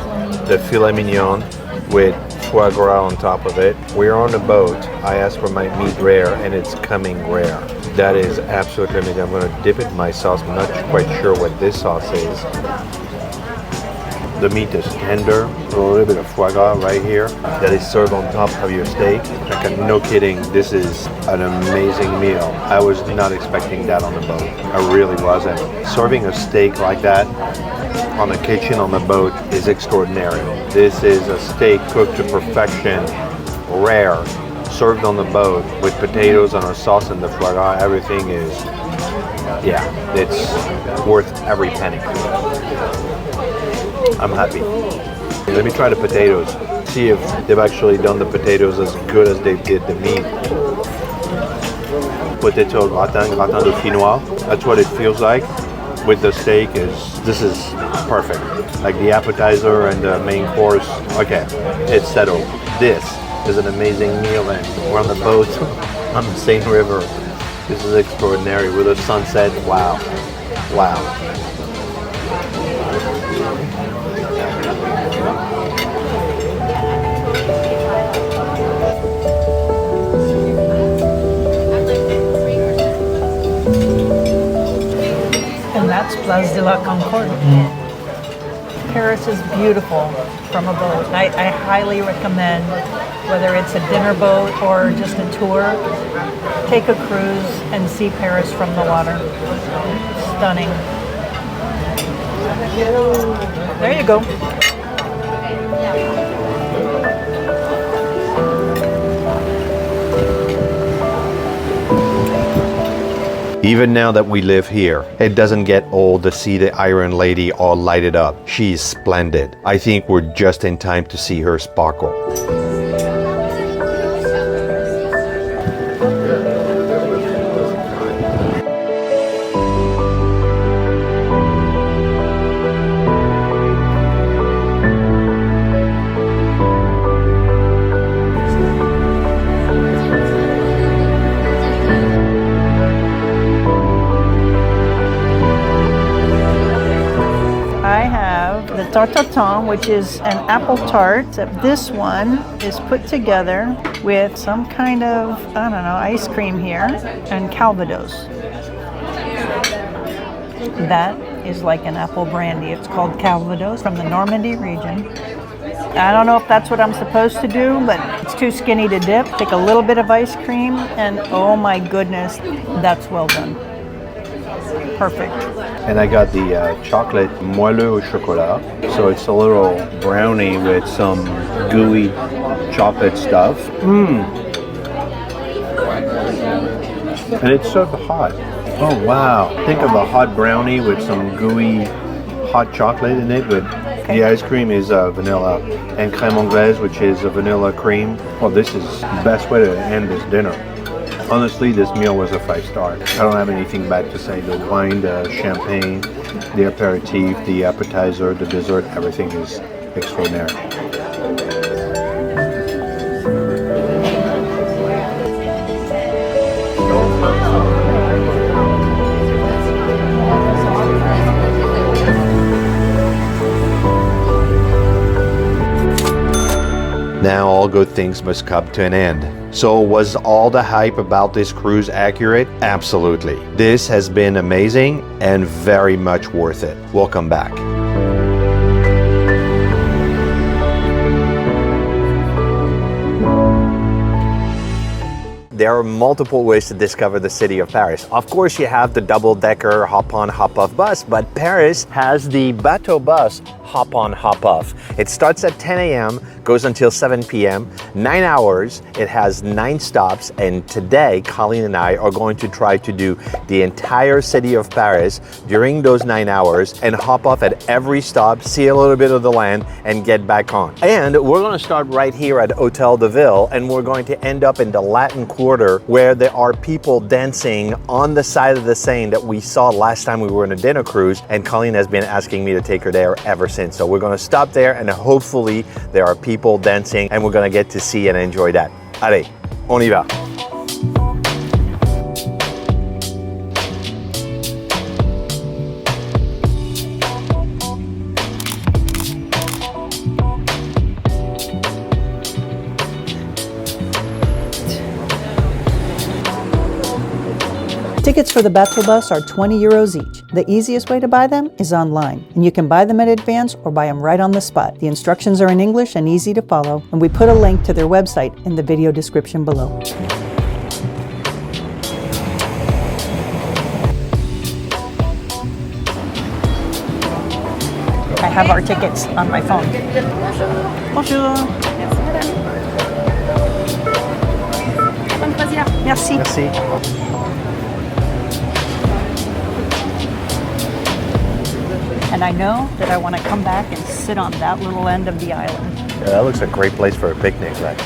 the filet mignon with foie gras on top of it. We're on a boat. I asked for my meat rare, and it's coming rare. That is absolutely amazing. I'm going to dip it in my sauce. I'm not quite sure what this sauce is. The meat is tender, a little bit of foie gras right here that is served on top of your steak. Like, no kidding, this is an amazing meal. I was not expecting that on the boat. I really wasn't. Serving a steak like that on the kitchen on the boat is extraordinary. This is a steak cooked to perfection, rare, served on the boat with potatoes and a sauce and the foie gras. Everything is, yeah, it's worth every penny. I'm happy. Let me try the potatoes. See if they've actually done the potatoes as good as they did the meat. Potato gratin dauphinois. That's what it feels like with the steak. This is perfect. Like the appetizer and the main course. Okay, it's settled. This is an amazing meal, and we're on the boat on the Seine River. This is extraordinary with a sunset. Wow. Wow. And that's Place de la Concorde. Paris is beautiful from a boat. I highly recommend, whether it's a dinner boat or just a tour, take a cruise and see Paris from the water. Stunning. There you go. Even now that we live here, it doesn't get old to see the Iron Lady all lighted up. She's splendid. I think we're just in time to see her sparkle. Tartatin, which is an apple tart. This one is put together with some kind of, I don't know, ice cream here and Calvados. That is like an apple brandy. It's called Calvados from the Normandy region. I don't know if that's what I'm supposed to do, but it's too skinny to dip. Take a little bit of ice cream and oh my goodness, that's well done. Perfect. And I got the chocolate moelleux au chocolat. So it's a little brownie with some gooey chocolate stuff. And it's served hot. Oh wow. Think of a hot brownie with some gooey hot chocolate in it. With the ice cream is vanilla and crème anglaise, which is a vanilla cream. Well, this is the best way to end this dinner. Honestly, this meal was a 5-star. I don't have anything bad to say. The wine, the champagne, the aperitif, the appetizer, the dessert, everything is extraordinary. Now all good things must come to an end. So was all the hype about this cruise accurate? Absolutely. This has been amazing and very much worth it. We'll come back. There are multiple ways to discover the city of Paris. Of course, you have the double-decker hop-on, hop-off bus, but Paris has the bateau bus hop-on, hop-off. It starts at 10 a.m., Goes until 7 p.m. 9 hours. It has 9 stops, and today Colleen and I are going to try to do the entire city of Paris during those 9 hours and hop off at every stop, see a little bit of the land, and get back on. And we're going to start right here at Hôtel de Ville, and we're going to end up in the Latin Quarter, where there are people dancing on the side of the Seine that we saw last time we were on a dinner cruise, and Colleen has been asking me to take her there ever since. So we're going to stop there, and hopefully there are people dancing, and we're going to get to see and enjoy that. Allez, on y va. Tickets for the Batobus are 20 euros each. The easiest way to buy them is online, and you can buy them in advance or buy them right on the spot. The instructions are in English and easy to follow, and we put a link to their website in the video description below. I have our tickets on my phone. Bonjour. Merci. Merci. And I know that I want to come back and sit on that little end of the island. Yeah, that looks a great place for a picnic, right?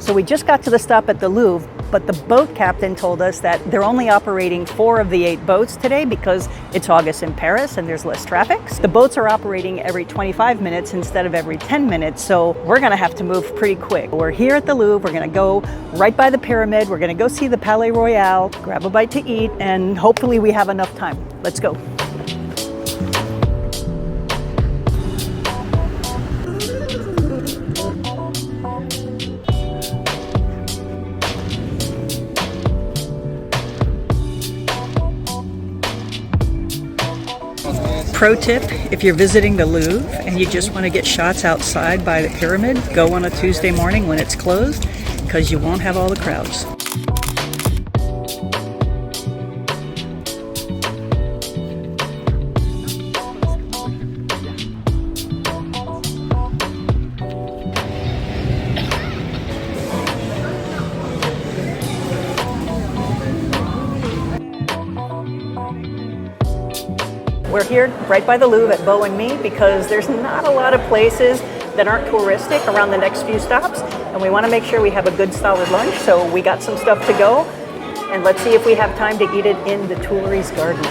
So we just got to the stop at the Louvre, but the boat captain told us that they're only operating 4 of the 8 boats today because it's August in Paris and there's less traffic. The boats are operating every 25 minutes instead of every 10 minutes, so we're gonna have to move pretty quick. We're here at the Louvre, we're gonna go right by the pyramid, we're gonna go see the Palais Royal, grab a bite to eat, and hopefully we have enough time. Let's go. Pro tip, if you're visiting the Louvre and you just want to get shots outside by the pyramid, go on a Tuesday morning when it's closed, because you won't have all the crowds. We're here right by the Louvre at Beau and Me because there's not a lot of places that aren't touristic around the next few stops, and we want to make sure we have a good solid lunch, so we got some stuff to go, and let's see if we have time to eat it in the Tuileries garden.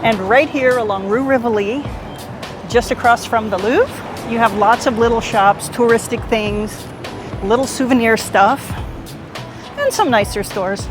And right here along Rue Rivoli, just across from the Louvre, you have lots of little shops, touristic things, little souvenir stuff, and some nicer stores.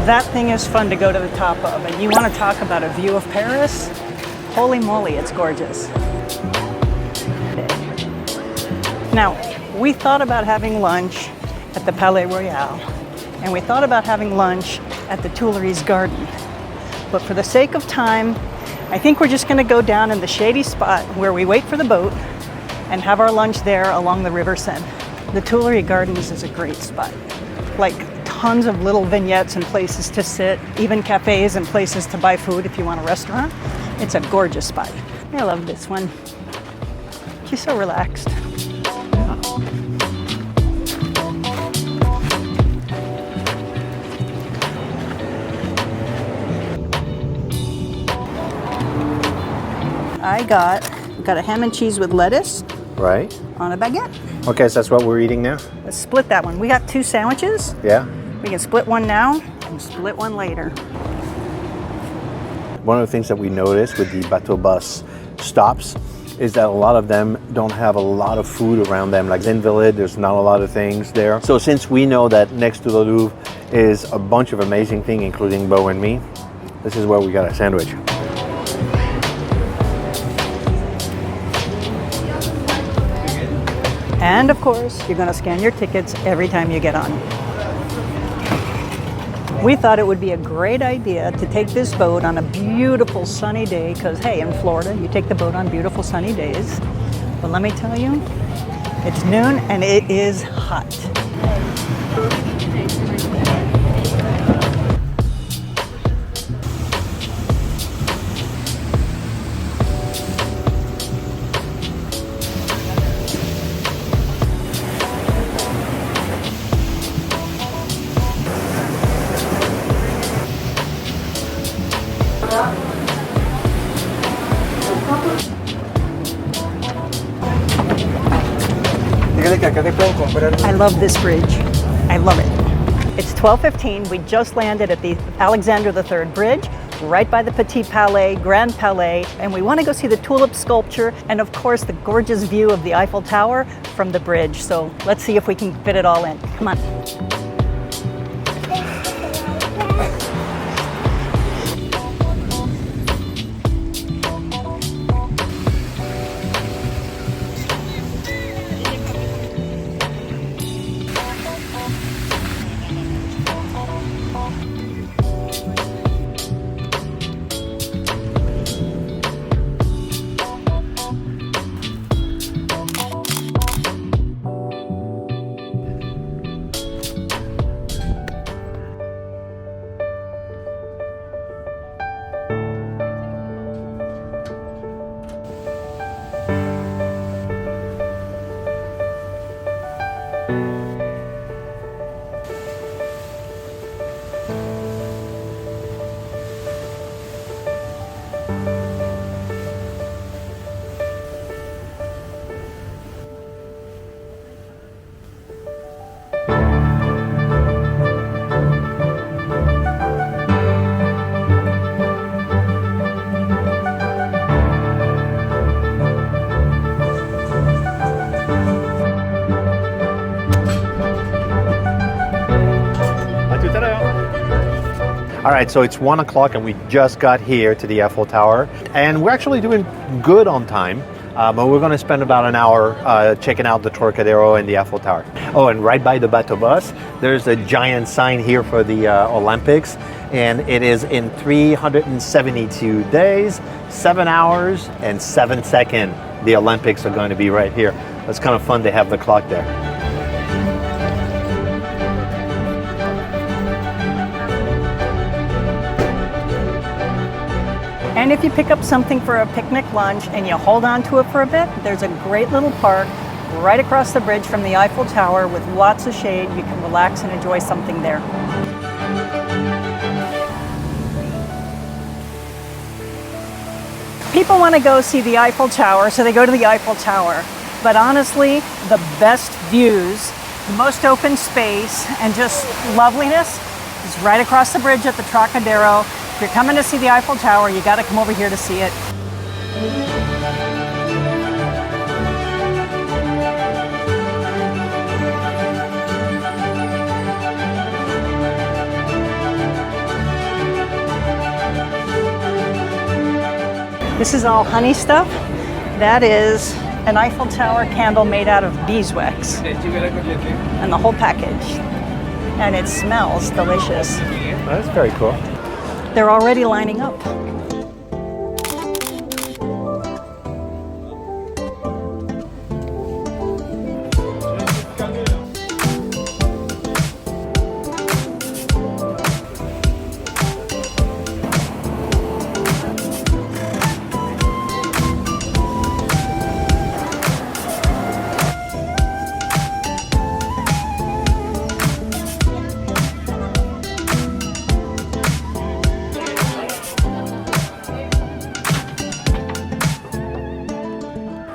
That thing is fun to go to the top of, and you want to talk about a view of Paris? Holy moly, it's gorgeous. Now, we thought about having lunch at the Palais Royal, and we thought about having lunch at the Tuileries garden. But for the sake of time, I think we're just going to go down in the shady spot where we wait for the boat and have our lunch there along the River Seine. The Tuileries Gardens is a great spot. Like, tons of little vignettes and places to sit, even cafes and places to buy food if you want a restaurant. It's a gorgeous spot. I love this one. She's so relaxed. I got a ham and cheese with lettuce. Right. On a baguette. Okay, so that's what we're eating now? Let's split that one. We got 2 sandwiches. Yeah. We can split one now and split one later. One of the things that we noticed with the Batobus stops is that a lot of them don't have a lot of food around them. Like Invalides, there's not a lot of things there. So since we know that next to the Louvre is a bunch of amazing things, including Beau and Me, This is where we got our sandwich. And of course, you're going to scan your tickets every time you get on. We thought it would be a great idea to take this boat on a beautiful sunny day because, hey, in Florida, you take the boat on beautiful sunny days. But let me tell you, it's noon and it is hot. I love this bridge. I love it. It's 12:15. We just landed at the Alexander III Bridge, right by the Petit Palais, Grand Palais, and we want to go see the tulip sculpture and of course the gorgeous view of the Eiffel Tower from the bridge. So let's see if we can fit it all in. Come on. All right, so it's 1 o'clock and we just got here to the Eiffel Tower and we're actually doing good on time, but we're gonna spend about an hour checking out the Trocadero and the Eiffel Tower. Oh, and right by the BATOBUS, there's a giant sign here for the Olympics, and it is in 372 days, 7 hours and 7 seconds. The Olympics are going to be right here. It's kind of fun to have the clock there. And if you pick up something for a picnic lunch and you hold on to it for a bit, there's a great little park right across the bridge from the Eiffel Tower with lots of shade. You can relax and enjoy something there. People want to go see the Eiffel Tower, so they go to the Eiffel Tower. But honestly, the best views, the most open space, and just loveliness is right across the bridge at the Trocadero. If you're coming to see the Eiffel Tower, you got to come over here to see it. This is all honey stuff. That is an Eiffel Tower candle made out of beeswax. And the whole package. And it smells delicious. That's very cool. They're already lining up.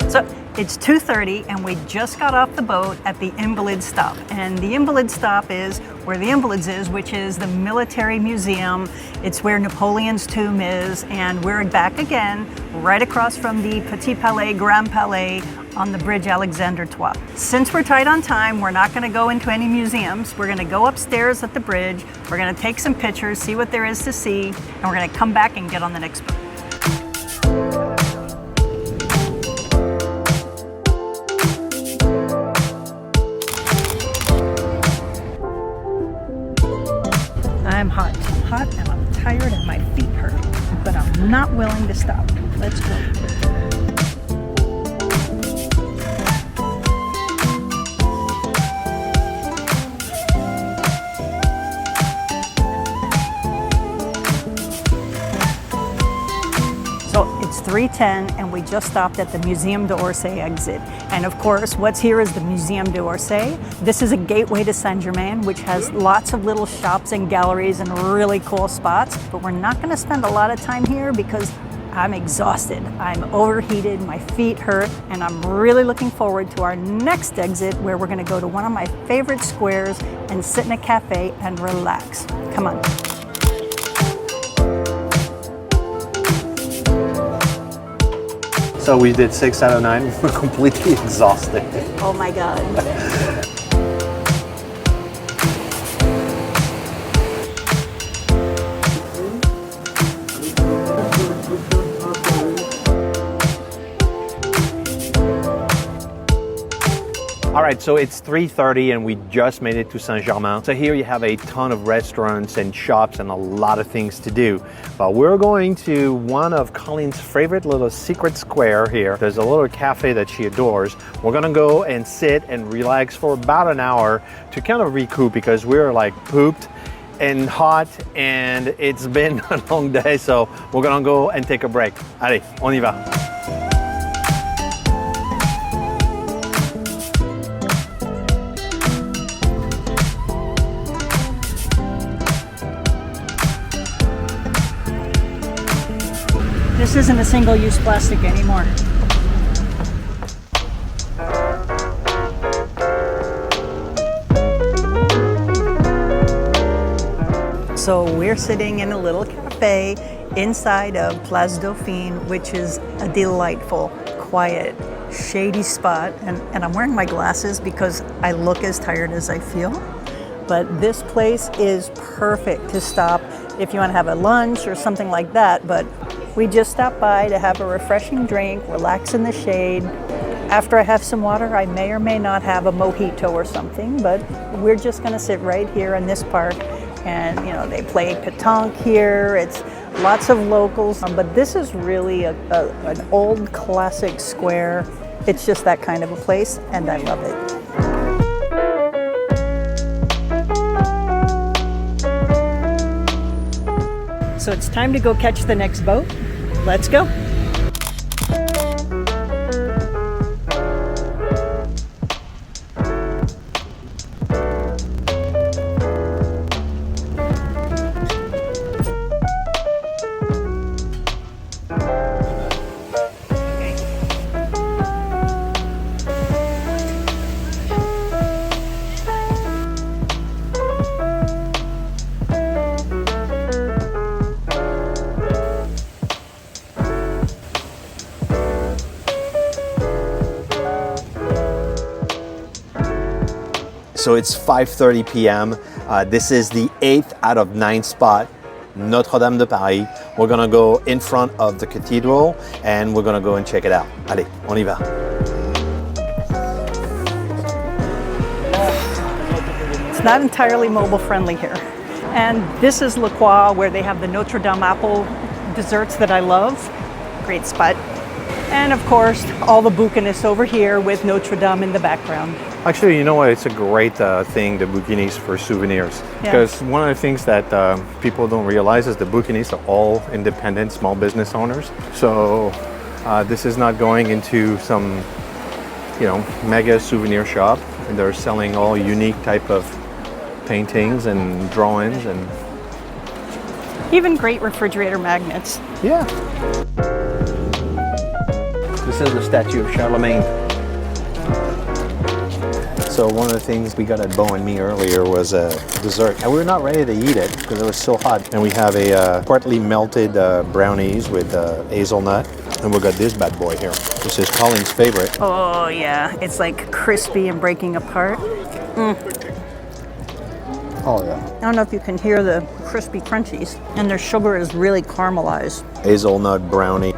So it's 2:30 and we just got off the boat at the Invalid Stop. And the Invalid Stop is where the Invalids is, which is the military museum. It's where Napoleon's tomb is, and we're back again right across from the Petit Palais, Grand Palais on the bridge Alexander Trois. Since we're tight on time, we're not going to go into any museums. We're going to go upstairs at the bridge. We're going to take some pictures, see what there is to see, and we're going to come back and get on the next boat. I'm hot and I'm tired and my feet hurt, but I'm not willing to stop. Let's go. So it's 3:10 and we just stopped at the Muséum d'Orsay exit. And of course, what's here is the Muséum d'Orsay. This is a gateway to Saint-Germain, which has lots of little shops and galleries and really cool spots. But we're not going to spend a lot of time here because I'm exhausted. I'm overheated, my feet hurt, and I'm really looking forward to our next exit where we're going to go to one of my favorite squares and sit in a cafe and relax. Come on. So we did 6 out of 9. We're completely exhausted. Oh my God. All right, so it's 3:30 and we just made it to Saint-Germain. So here you have a ton of restaurants and shops and a lot of things to do. But we're going to one of Colleen's favorite little secret square here. There's a little cafe that she adores. We're gonna go and sit and relax for about an hour to kind of recoup because we're like pooped and hot and it's been a long day. So we're gonna go and take a break. Allez, on y va. This isn't a single-use plastic anymore. So we're sitting in a little cafe inside of Place Dauphine, which is a delightful, quiet, shady spot. And I'm wearing my glasses because I look as tired as I feel. But this place is perfect to stop if you want to have a lunch or something like that. But we just stopped by to have a refreshing drink, relax in the shade. After I have some water, I may or may not have a mojito or something, but we're just gonna sit right here in this park. And you know, they play pétanque here, it's lots of locals, but this is really an old classic square. It's just that kind of a place, and I love it. So it's time to go catch the next boat. Let's go. So it's 5:30 p.m. This is the 8th out of 9 spot, Notre-Dame de Paris. We're gonna go in front of the cathedral and we're gonna go and check it out. Allez, on y va. It's not entirely mobile friendly here. And this is La Croix, where they have the Notre Dame apple desserts that I love. Great spot. And of course, all the bouquinistes over here with Notre Dame in the background. Actually, you know what? It's a great thing, the bouquinistes for souvenirs. Yeah. Because one of the things that people don't realize is the bouquinistes are all independent small business owners. So this is not going into some, you know, mega souvenir shop. And they're selling all unique type of paintings and drawings and even great refrigerator magnets. yeah. This This is the statue of Charlemagne. So one of the things we got at Beau and me earlier was a dessert. And we were not ready to eat it because it was so hot. And we have a partly melted brownies with hazelnut. And we got this bad boy here. This is Colin's favorite. Oh yeah, it's like crispy and breaking apart. Oh yeah. I don't know if you can hear the crispy crunchies. And their sugar is really caramelized. Hazelnut brownie.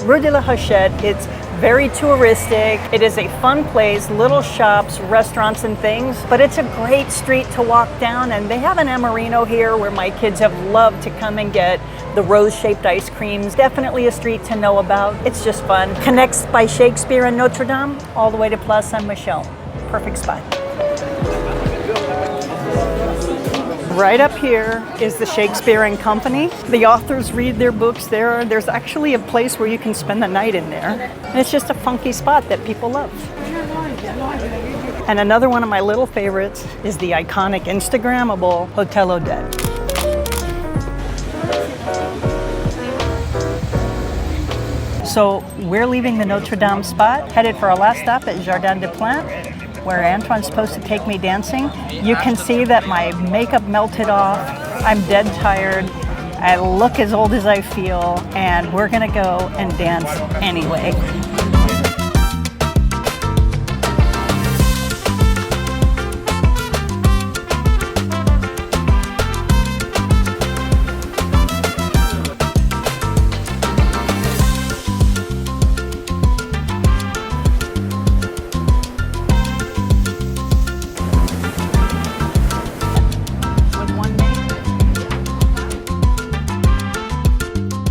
Rue de la Hachette, it's very touristic. It is a fun place, little shops, restaurants and things, but it's a great street to walk down, and they have an Amarino here where my kids have loved to come and get the rose-shaped ice creams. Definitely a street to know about. It's just fun. Connects by Shakespeare and Notre Dame all the way to Place Saint-Michel. Perfect spot. Right up here is the Shakespeare and Company. The authors read their books there. There's actually a place where you can spend the night in there. And it's just a funky spot that people love. And another one of my little favorites is the iconic Instagrammable Hotel Odette. So we're leaving the Notre Dame spot, headed for our last stop at Jardin des Plantes, where Antoine's supposed to take me dancing. You can see that my makeup melted off. I'm dead tired. I look as old as I feel, and we're gonna go and dance anyway.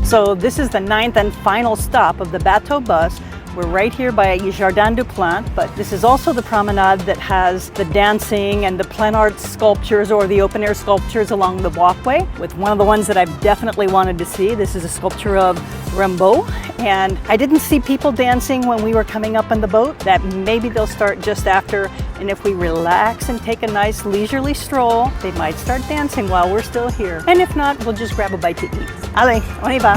So this is the 9th and final stop of the bateau bus. We're right here by Jardin des Plantes, but this is also the promenade that has the dancing and the plein art sculptures or the open air sculptures along the walkway. With one of the ones that I've definitely wanted to see. This is a sculpture of Rimbaud, and I didn't see people dancing when we were coming up on the boat. That maybe they'll start just after, and if we relax and take a nice leisurely stroll, they might start dancing while we're still here. And if not, we'll just grab a bite to eat. Allez, on y va!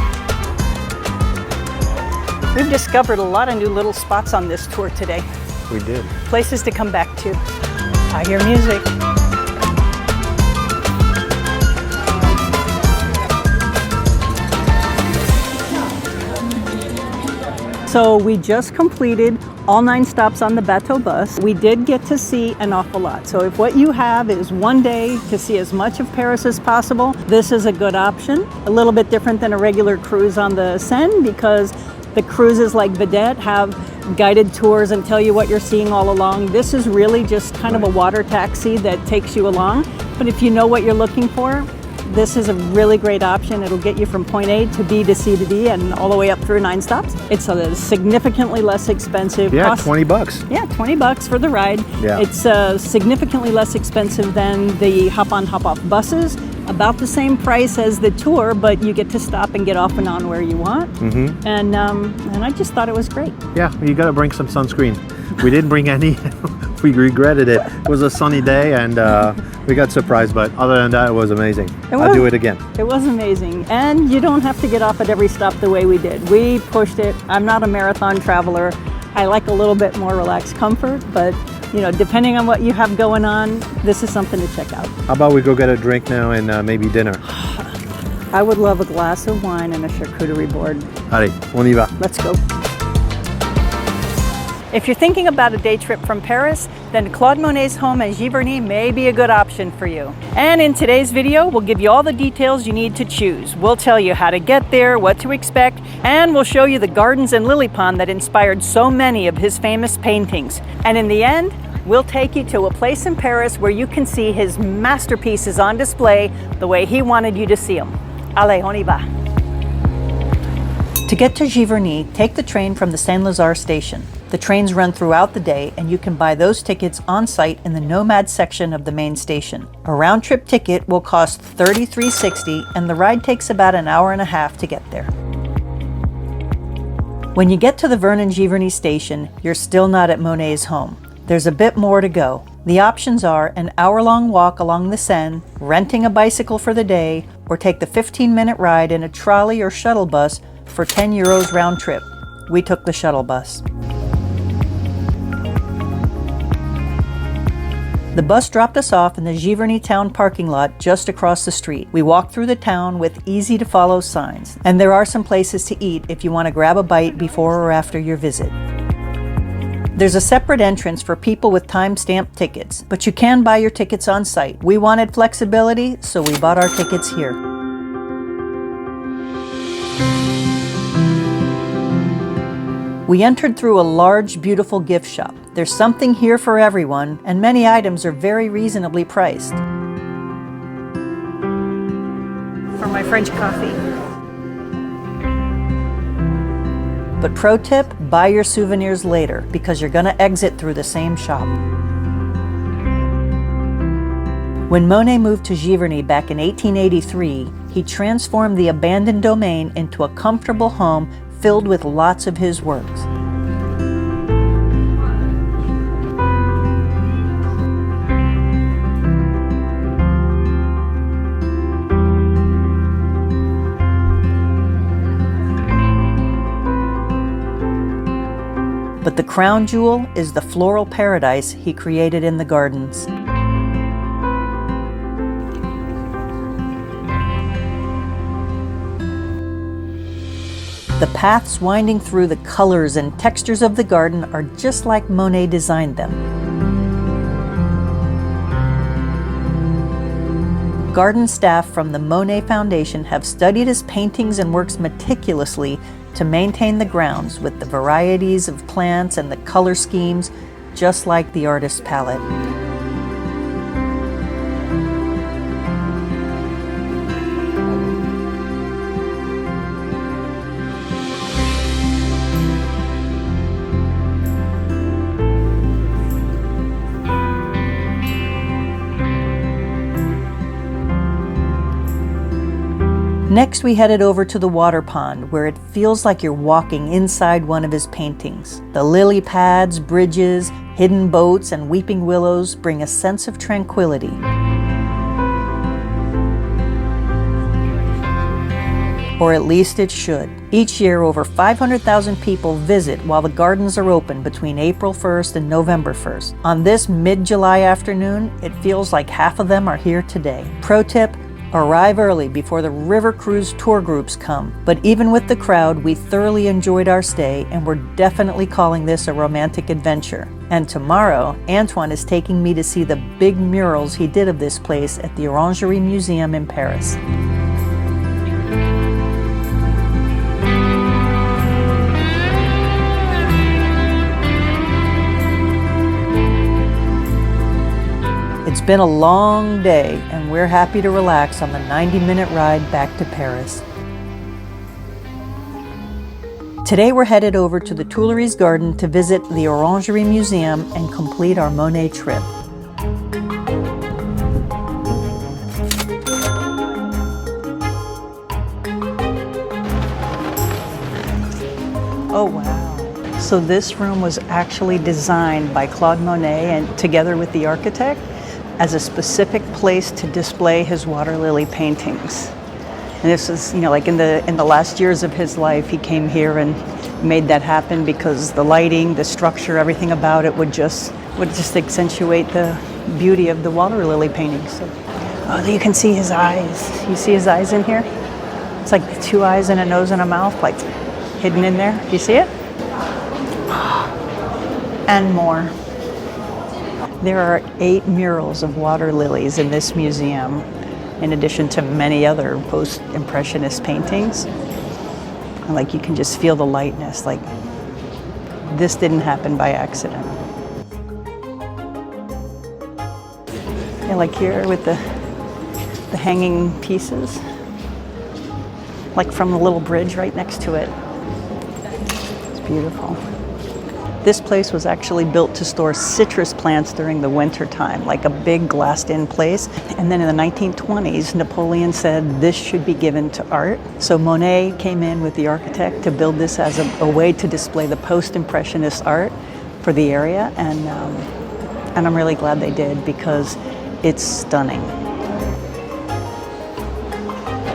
We've discovered a lot of new little spots on this tour today. We did. Places to come back to. I hear music. So we just completed all 9 stops on the bateau bus. We did get to see an awful lot. So if what you have is one day to see as much of Paris as possible, this is a good option. A little bit different than a regular cruise on the Seine, because the cruises like Vedette have guided tours and tell you what you're seeing all along. This is really just kind of a water taxi that takes you along. But if you know what you're looking for, this is a really great option. It'll get you from point A to B to C to D and all the way up through 9 stops. It's significantly less expensive. Yeah, 20 bucks. Yeah, 20 bucks for the ride. Yeah. It's significantly less expensive than the hop-on, hop-off buses. About the same price as the tour, but you get to stop and get off and on where you want. Mm-hmm. And I just thought it was great. Yeah, you got to bring some sunscreen. We didn't bring any. We regretted it. It was a sunny day, and we got surprised, but other than that, it was amazing. I'll do it again. It was amazing. And you don't have to get off at every stop the way we did. We pushed it. I'm not a marathon traveler. I like a little bit more relaxed comfort, but you know, depending on what you have going on, this is something to check out. How about we go get a drink now and maybe dinner? I would love a glass of wine and a charcuterie board. Allez, on y va. Let's go. If you're thinking about a day trip from Paris, then Claude Monet's home at Giverny may be a good option for you. And in today's video, we'll give you all the details you need to choose. We'll tell you how to get there, what to expect, and we'll show you the gardens and lily pond that inspired so many of his famous paintings. And in the end, we'll take you to a place in Paris where you can see his masterpieces on display the way he wanted you to see them. Allez, on y va. To get to Giverny, take the train from the Saint-Lazare station. The trains run throughout the day, and you can buy those tickets on site in the Nomad section of the main station. A round-trip ticket will cost $33.60, and the ride takes about an hour and a half to get there. When you get to the Vernon-Giverny station, you're still not at Monet's home. There's a bit more to go. The options are an hour-long walk along the Seine, renting a bicycle for the day, or take the 15-minute ride in a trolley or shuttle bus for 10 euros round trip. We took the shuttle bus. The bus dropped us off in the Giverny town parking lot just across the street. We walked through the town with easy-to-follow signs, and there are some places to eat if you want to grab a bite before or after your visit. There's a separate entrance for people with time-stamped tickets, but you can buy your tickets on site. We wanted flexibility, so we bought our tickets here. We entered through a large, beautiful gift shop. There's something here for everyone, and many items are very reasonably priced. For my French coffee. But pro tip, buy your souvenirs later, because you're gonna exit through the same shop. When Monet moved to Giverny back in 1883, he transformed the abandoned domain into a comfortable home filled with lots of his works. But the crown jewel is the floral paradise he created in the gardens. The paths winding through the colors and textures of the garden are just like Monet designed them. Garden staff from the Monet Foundation have studied his paintings and works meticulously to maintain the grounds with the varieties of plants and the color schemes, just like the artist's palette. Next, we headed over to the water pond, where it feels like you're walking inside one of his paintings. The lily pads, bridges, hidden boats, and weeping willows bring a sense of tranquility. Or at least it should. Each year, over 500,000 people visit while the gardens are open between April 1st and November 1st. On this mid-July afternoon, it feels like half of them are here today. Pro tip, arrive early before the river cruise tour groups come. But even with the crowd, we thoroughly enjoyed our stay, and we're definitely calling this a romantic adventure. And tomorrow, Antoine is taking me to see the big murals he did of this place at the Orangerie Museum in Paris. It's been a long day, and we're happy to relax on the 90-minute ride back to Paris. Today we're headed over to the Tuileries Garden to visit the Orangerie Museum and complete our Monet trip. Oh wow. So this room was actually designed by Claude Monet and together with the architect as a specific place to display his water lily paintings. And this is, like in the last years of his life, he came here and made that happen because the lighting, the structure, everything about it would just accentuate the beauty of the water lily paintings. So, oh, you can see his eyes. You see his eyes in here? It's like 2 eyes and a nose and a mouth, like hidden in there. Do you see it? And more. There are 8 murals of water lilies in this museum, in addition to many other post-impressionist paintings. Like you can just feel the lightness, like this didn't happen by accident. And like here with the hanging pieces, like from the little bridge right next to it. It's beautiful. This place was actually built to store citrus plants during the winter time, like a big glassed-in place. And then in the 1920s, Napoleon said this should be given to art. So Monet came in with the architect to build this as a way to display the post-impressionist art for the area. And and I'm really glad they did because it's stunning.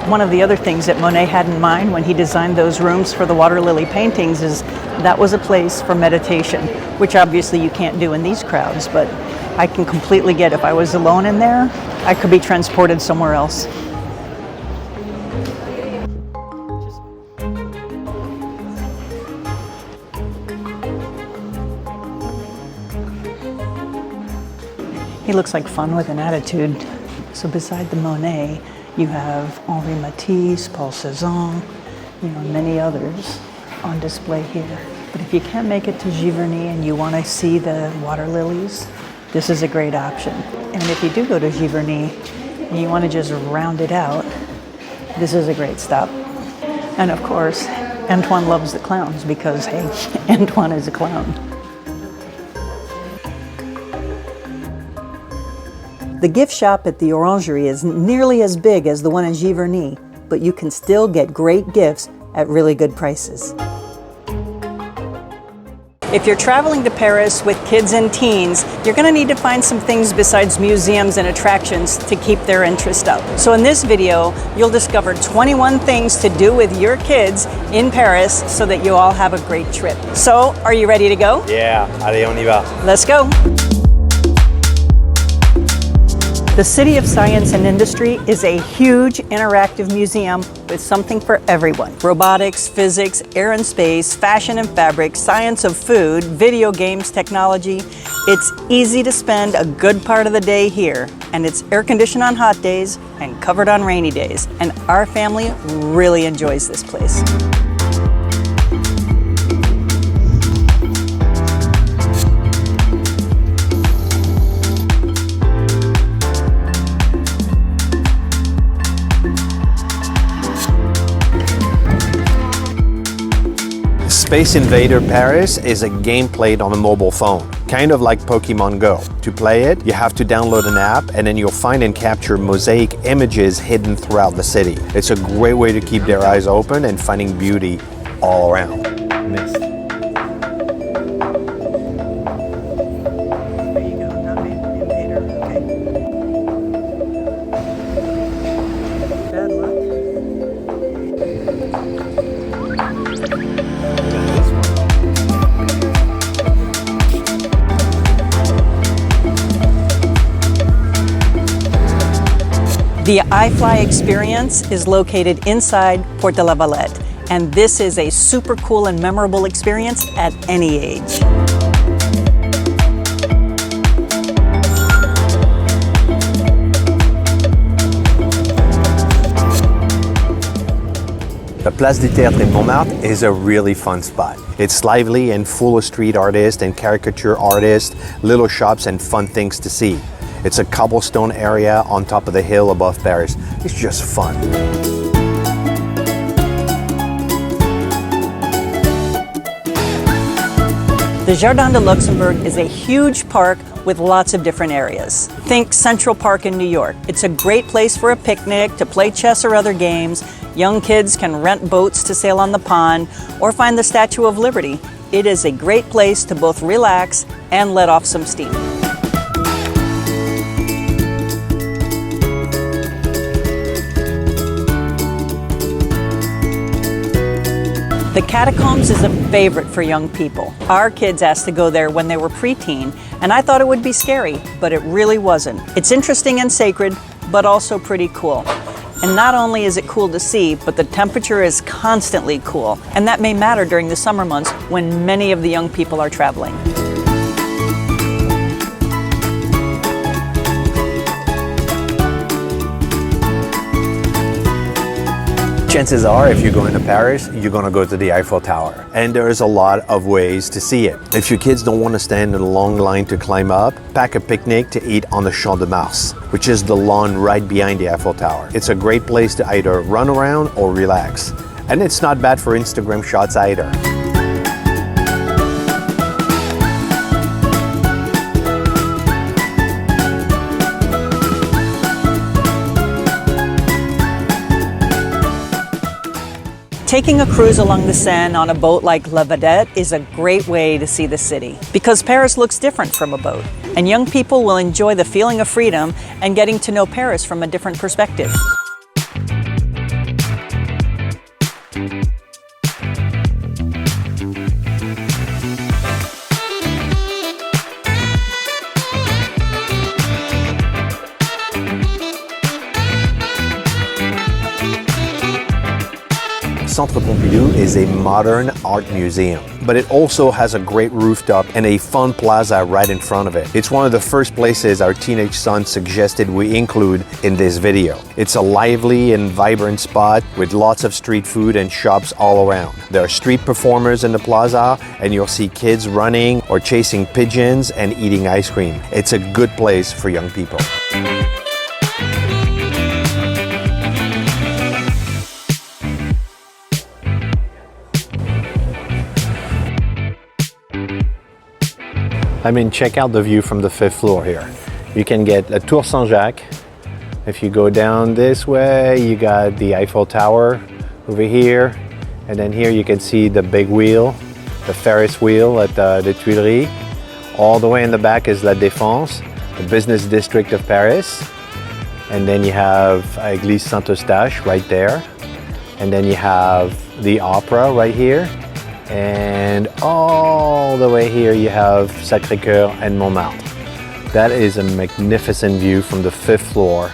One of the other things that Monet had in mind when he designed those rooms for the water lily paintings is that was a place for meditation, which obviously you can't do in these crowds, but I can completely get if I was alone in there, I could be transported somewhere else. He looks like fun with an attitude. So beside the Monet, you have Henri Matisse, Paul Cézanne, many others on display here. But if you can't make it to Giverny and you want to see the water lilies, this is a great option. And if you do go to Giverny and you want to just round it out, this is a great stop. And of course, Antoine loves the clowns because, hey, Antoine is a clown. The gift shop at the Orangerie is nearly as big as the one in Giverny, but you can still get great gifts at really good prices. If you're traveling to Paris with kids and teens, you're going to need to find some things besides museums and attractions to keep their interest up. So in this video, you'll discover 21 things to do with your kids in Paris so that you all have a great trip. So, are you ready to go? Yeah, allez, on y va. Let's go. The City of Science and Industry is a huge interactive museum with something for everyone. Robotics, physics, air and space, fashion and fabric, science of food, video games, technology. It's easy to spend a good part of the day here, and it's air conditioned on hot days and covered on rainy days. And our family really enjoys this place. Space Invader Paris is a game played on a mobile phone, kind of like Pokemon Go. To play it, you have to download an app and then you'll find and capture mosaic images hidden throughout the city. It's a great way to keep their eyes open and finding beauty all around. Missed. There you go, not Invader, okay. Bad luck. The iFly experience is located inside Porte de la Valette, and this is a super cool and memorable experience at any age. The Place du Théâtre in Montmartre is a really fun spot. It's lively and full of street artists and caricature artists, little shops and fun things to see. It's a cobblestone area on top of the hill above Paris. It's just fun. The Jardin de Luxembourg is a huge park with lots of different areas. Think Central Park in New York. It's a great place for a picnic, to play chess or other games. Young kids can rent boats to sail on the pond or find the Statue of Liberty. It is a great place to both relax and let off some steam. The Catacombs is a favorite for young people. Our kids asked to go there when they were preteen, and I thought it would be scary, but it really wasn't. It's interesting and sacred, but also pretty cool. And not only is it cool to see, but the temperature is constantly cool, and that may matter during the summer months when many of the young people are traveling. Chances are, if you're going to Paris, you're going to go to the Eiffel Tower. And there's a lot of ways to see it. If your kids don't want to stand in a long line to climb up, pack a picnic to eat on the Champ de Mars, which is the lawn right behind the Eiffel Tower. It's a great place to either run around or relax. And it's not bad for Instagram shots either. Taking a cruise along the Seine on a boat like La Vedette is a great way to see the city, because Paris looks different from a boat, and young people will enjoy the feeling of freedom and getting to know Paris from a different perspective. Centre Pompidou is a modern art museum, but it also has a great rooftop and a fun plaza right in front of it. It's one of the first places our teenage son suggested we include in this video. It's a lively and vibrant spot with lots of street food and shops all around. There are street performers in the plaza, and you'll see kids running or chasing pigeons and eating ice cream. It's a good place for young people. I mean, check out the view from the 5th floor here. You can get a Tour Saint-Jacques. If you go down this way, you got the Eiffel Tower over here. And then here you can see the big wheel, the Ferris wheel at the Tuileries. All the way in the back is La Défense, the business district of Paris. And then you have Église Saint-Eustache right there. And then you have the Opera right here. And all the way here you have SACRÉ and Montmartre. That is a magnificent view from the 5th floor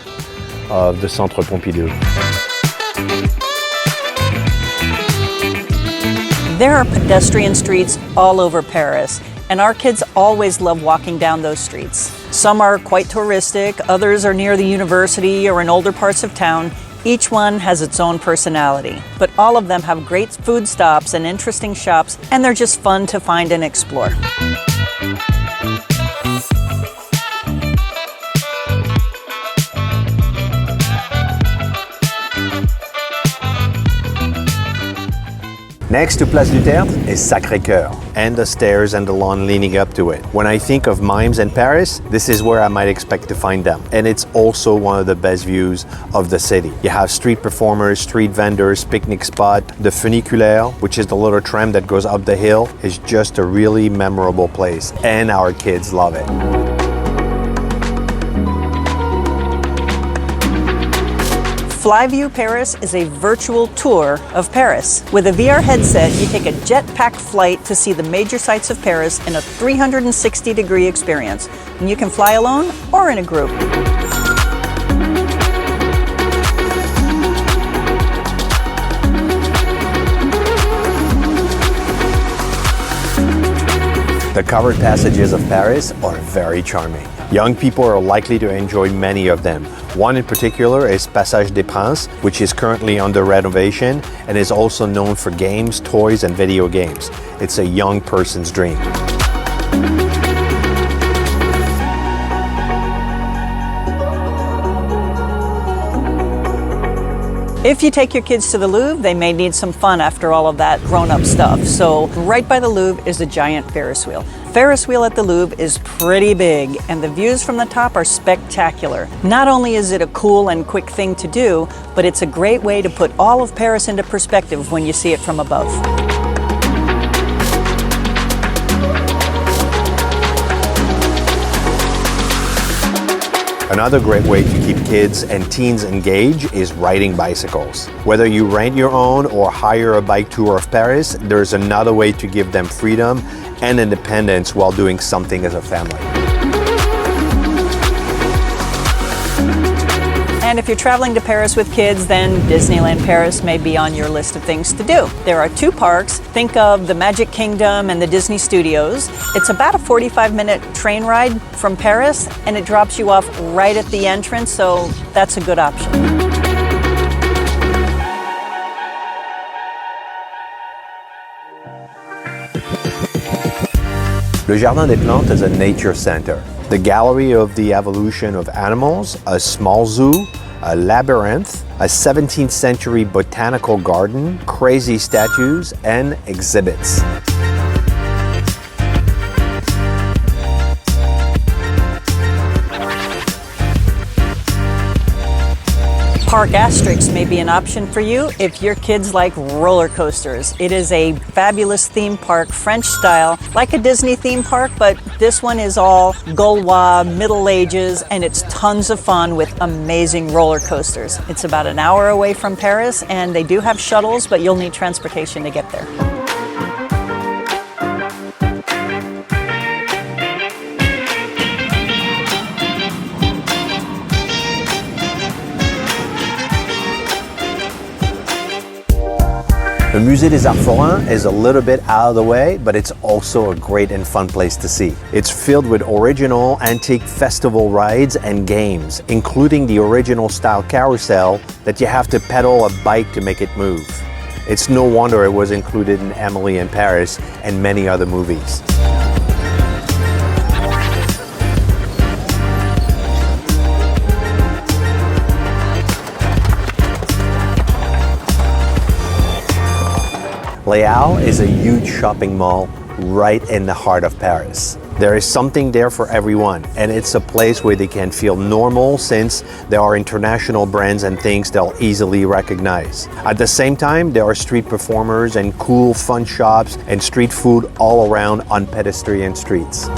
of the Centre Pompidou. There are pedestrian streets all over Paris, and our kids always love walking down those streets. Some are quite touristic, others are near the university or in older parts of town. Each one has its own personality, but all of them have great food stops and interesting shops, and they're just fun to find and explore. Next to Place du Tertre is Sacré-Cœur, and the stairs and the lawn leading up to it. When I think of mimes in Paris, this is where I might expect to find them. And it's also one of the best views of the city. You have street performers, street vendors, picnic spot. The funiculaire, which is the little tram that goes up the hill, is just a really memorable place, and our kids love it. Flyview Paris is a virtual tour of Paris. With a VR headset, you take a jet-packed flight to see the major sights of Paris in a 360-degree experience. And you can fly alone or in a group. The covered passages of Paris are very charming. Young people are likely to enjoy many of them. One in particular is Passage des Princes, which is currently under renovation and is also known for games, toys, and video games. It's a young person's dream. If you take your kids to the Louvre, they may need some fun after all of that grown-up stuff. So right by the Louvre is a giant Ferris wheel. Ferris wheel at the Louvre is pretty big, and the views from the top are spectacular. Not only is it a cool and quick thing to do, but it's a great way to put all of Paris into perspective when you see it from above. Another great way to keep kids and teens engaged is riding bicycles. Whether you rent your own or hire a bike tour of Paris, there's another way to give them freedom and independence while doing something as a family. And if you're traveling to Paris with kids, then Disneyland Paris may be on your list of things to do. There are two parks. Think of the Magic Kingdom and the Disney Studios. It's about a 45-minute train ride from Paris, and it drops you off right at the entrance, so that's a good option. Le Jardin des Plantes is a nature center. The gallery of the evolution of animals, a small zoo, a labyrinth, a 17th century botanical garden, crazy statues, and exhibits. Park Asterix may be an option for you if your kids like roller coasters. It is a fabulous theme park, French style, like a Disney theme park, but this one is all Gaulois, Middle Ages, and it's tons of fun with amazing roller coasters. It's about an hour away from Paris, and they do have shuttles, but you'll need transportation to get there. The Musée des Arts Forains is a little bit out of the way, but it's also a great and fun place to see. It's filled with original antique festival rides and games, including the original style carousel that you have to pedal a bike to make it move. It's no wonder it was included in Emily in Paris and many other movies. Les Halles is a huge shopping mall right in the heart of Paris. There is something there for everyone, and it's a place where they can feel normal since there are international brands and things they'll easily recognize. At the same time, there are street performers and cool, fun shops and street food all around on pedestrian streets.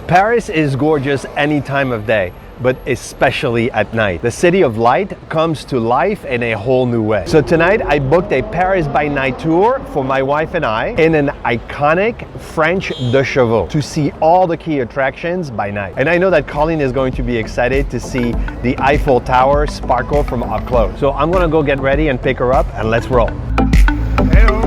Paris is gorgeous any time of day, but especially at night. The city of light comes to life in a whole new way. So tonight I booked a Paris by night tour for my wife and I in an iconic French de chevaux to see all the key attractions by night. And I know that Colleen is going to be excited to see the Eiffel Tower sparkle from up close. So I'm gonna go get ready and pick her up and let's roll. Hello.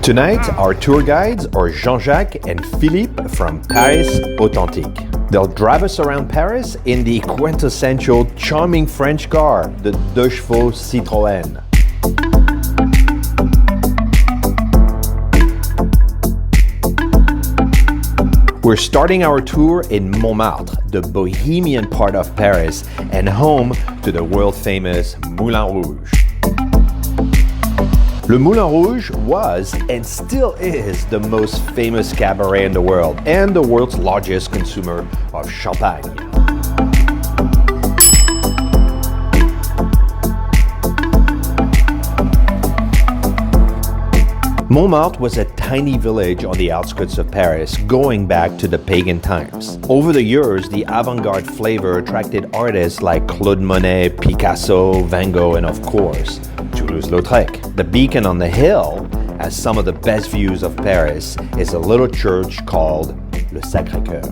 Tonight, our tour guides are Jean-Jacques and Philippe from Paris Authentique. They'll drive us around Paris in the quintessential charming French car, the 2 chevaux Citroën. We're starting our tour in Montmartre, the bohemian part of Paris and home to the world-famous Moulin Rouge. Le Moulin Rouge was and still is the most famous cabaret in the world and the world's largest consumer of champagne. Montmartre was a tiny village on the outskirts of Paris going back to the pagan times. Over the years, the avant-garde flavor attracted artists like Claude Monet, Picasso, Van Gogh, and of course, Toulouse-Lautrec. The beacon on the hill has some of the best views of Paris is a little church called le SACRÉ.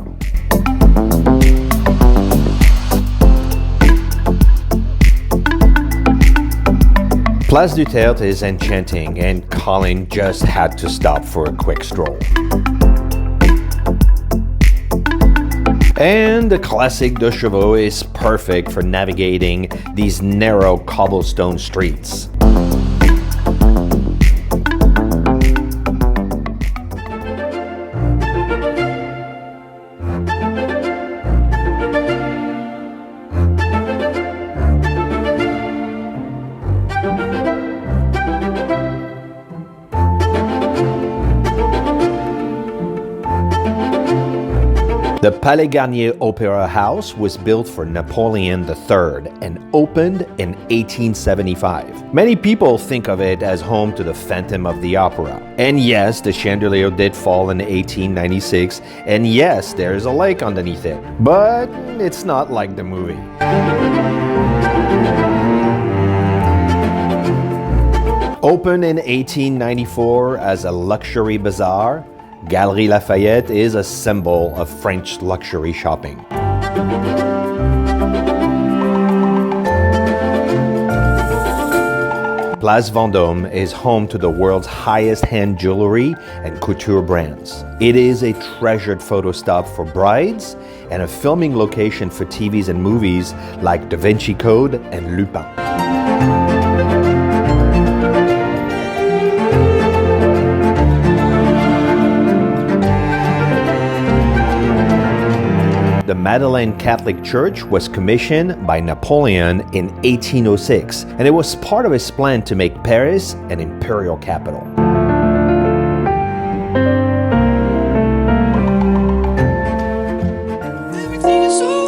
Place du Théâtre is enchanting and Colin just had to stop for a quick stroll. And the classic de chevaux is perfect for navigating these narrow cobblestone streets. The Palais Garnier Opera House was built for Napoleon III and opened in 1875. Many people think of it as home to the Phantom of the Opera. And yes, the chandelier did fall in 1896, and yes, there's a lake underneath it. But it's not like the movie. Opened in 1894 as a luxury bazaar, Galeries Lafayette is a symbol of French luxury shopping. Place Vendôme is home to the world's highest hand jewelry and couture brands. It is a treasured photo stop for brides and a filming location for TVs and movies like Da Vinci Code and Lupin. The Madeleine Catholic Church was commissioned by Napoleon in 1806, and it was part of his plan to make Paris an imperial capital. Everything is so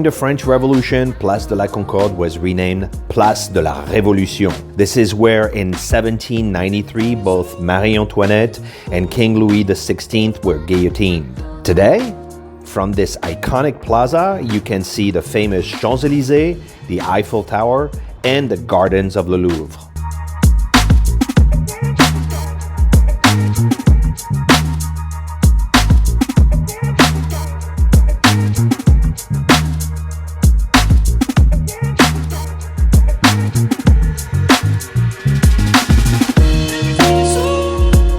During the French Revolution, Place de la Concorde was renamed Place de la Révolution. This is where in 1793 both Marie Antoinette and King Louis XVI were guillotined. Today, from this iconic plaza, you can see the famous Champs-Élysées, the Eiffel Tower, and the gardens of the Louvre.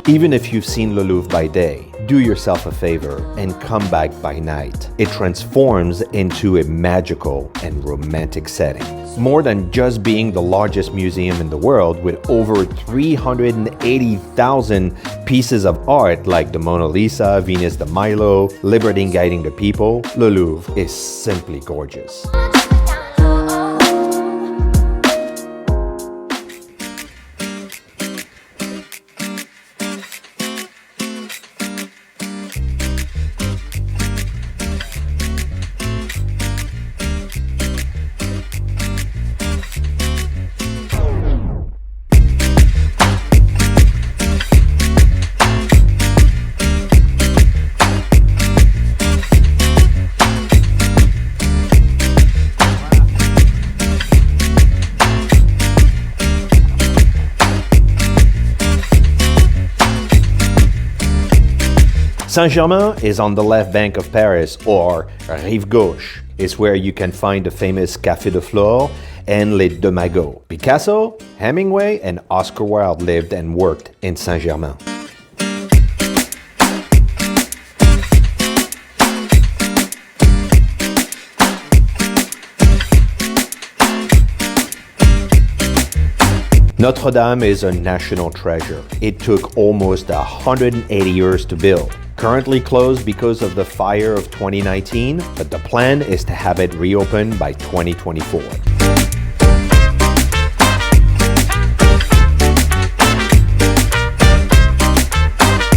Even if you've seen the Louvre by day, do yourself a favor and come back by night. It transforms into a magical and romantic setting. More than just being the largest museum in the world with over 380,000 pieces of art like the Mona Lisa, Venus de Milo, Liberty Guiding the People, the Louvre is simply gorgeous. Saint-Germain is on the left bank of Paris, or Rive Gauche is where you can find the famous Café de Flore and Les Deux Magots. Picasso, Hemingway, and Oscar Wilde lived and worked in Saint-Germain. Notre Dame is a national treasure. It took almost 180 years to build. Currently closed because of the fire of 2019, but the plan is to have it reopened by 2024.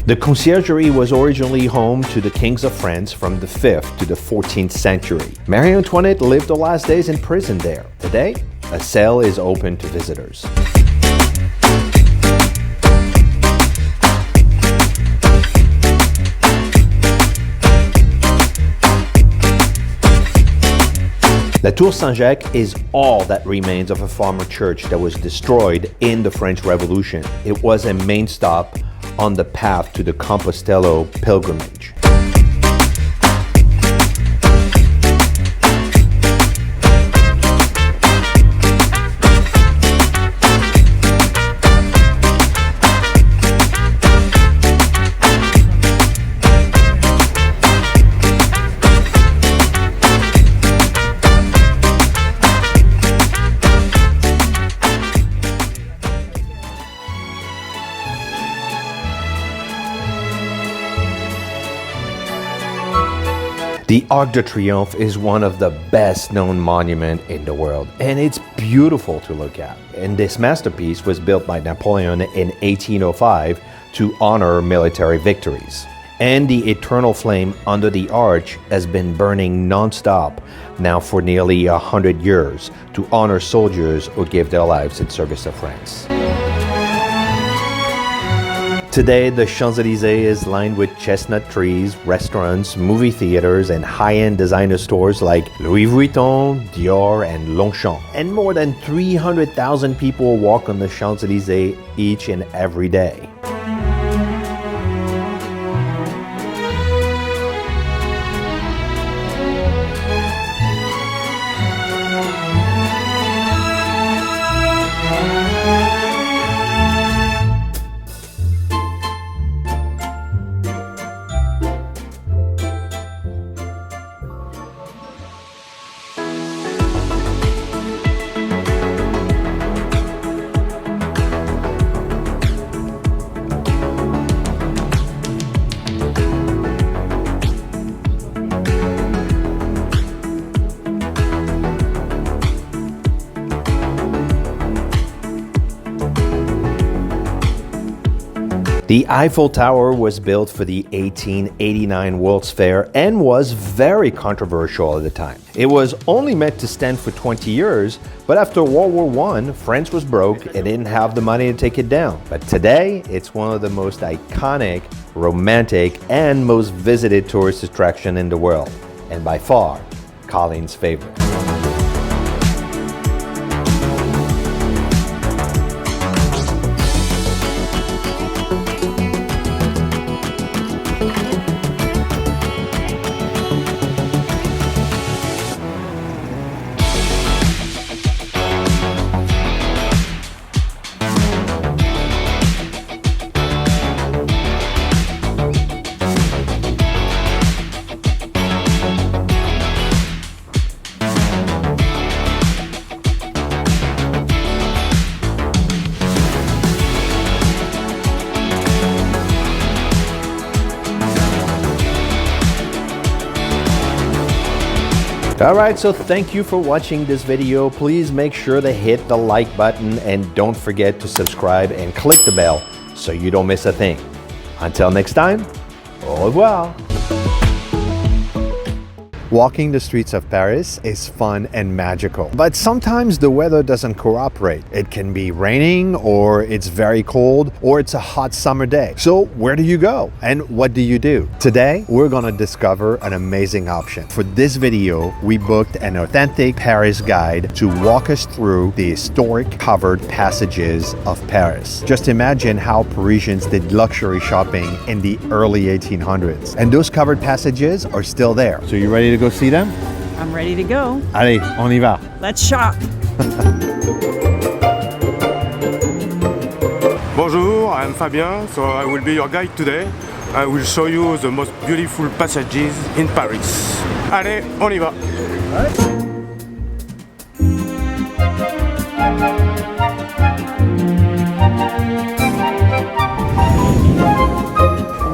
The Conciergerie was originally home to the kings of France from the 5th to the 14th century. Marie Antoinette lived the last days in prison there. Today, a cell is open to visitors. La Tour Saint-Jacques is all that remains of a former church that was destroyed in the French Revolution. It was a main stop on the path to the Compostela pilgrimage. The Arc de Triomphe is one of the best known monuments in the world, and it's beautiful to look at. And this masterpiece was built by Napoleon in 1805 to honor military victories. And the eternal flame under the arch has been burning non-stop now for nearly 100 years to honor soldiers who gave their lives in service of France. Today, the Champs-Élysées is lined with chestnut trees, restaurants, movie theaters, and high-end designer stores like Louis Vuitton, Dior, and Longchamp. And more than 300,000 people walk on the Champs-Élysées each and every day. The Eiffel Tower was built for the 1889 World's Fair and was very controversial at the time. It was only meant to stand for 20 years, but after World War I, France was broke and didn't have the money to take it down. But today, it's one of the most iconic, romantic, and most visited tourist attraction in the world, and by far, Colin's favorite. Alright, so thank you for watching this video. Please make sure to hit the like button and don't forget to subscribe and click the bell so you don't miss a thing. Until next time, au revoir! Walking the streets of Paris is fun and magical, but sometimes the weather doesn't cooperate. It can be raining, or it's very cold, or it's a hot summer day. So where do you go? And what do you do? Today, we're gonna discover an amazing option. For this video, we booked an authentic Paris guide to walk us through the historic covered passages of Paris. Just imagine how Parisians did luxury shopping in the early 1800s. And those covered passages are still there. So you ready to go see them? I'm ready to go. Allez, on y va. Let's shop. Bonjour, I'm Fabien, so I will be your guide today. I will show you the most beautiful passages in Paris. Allez, on y va.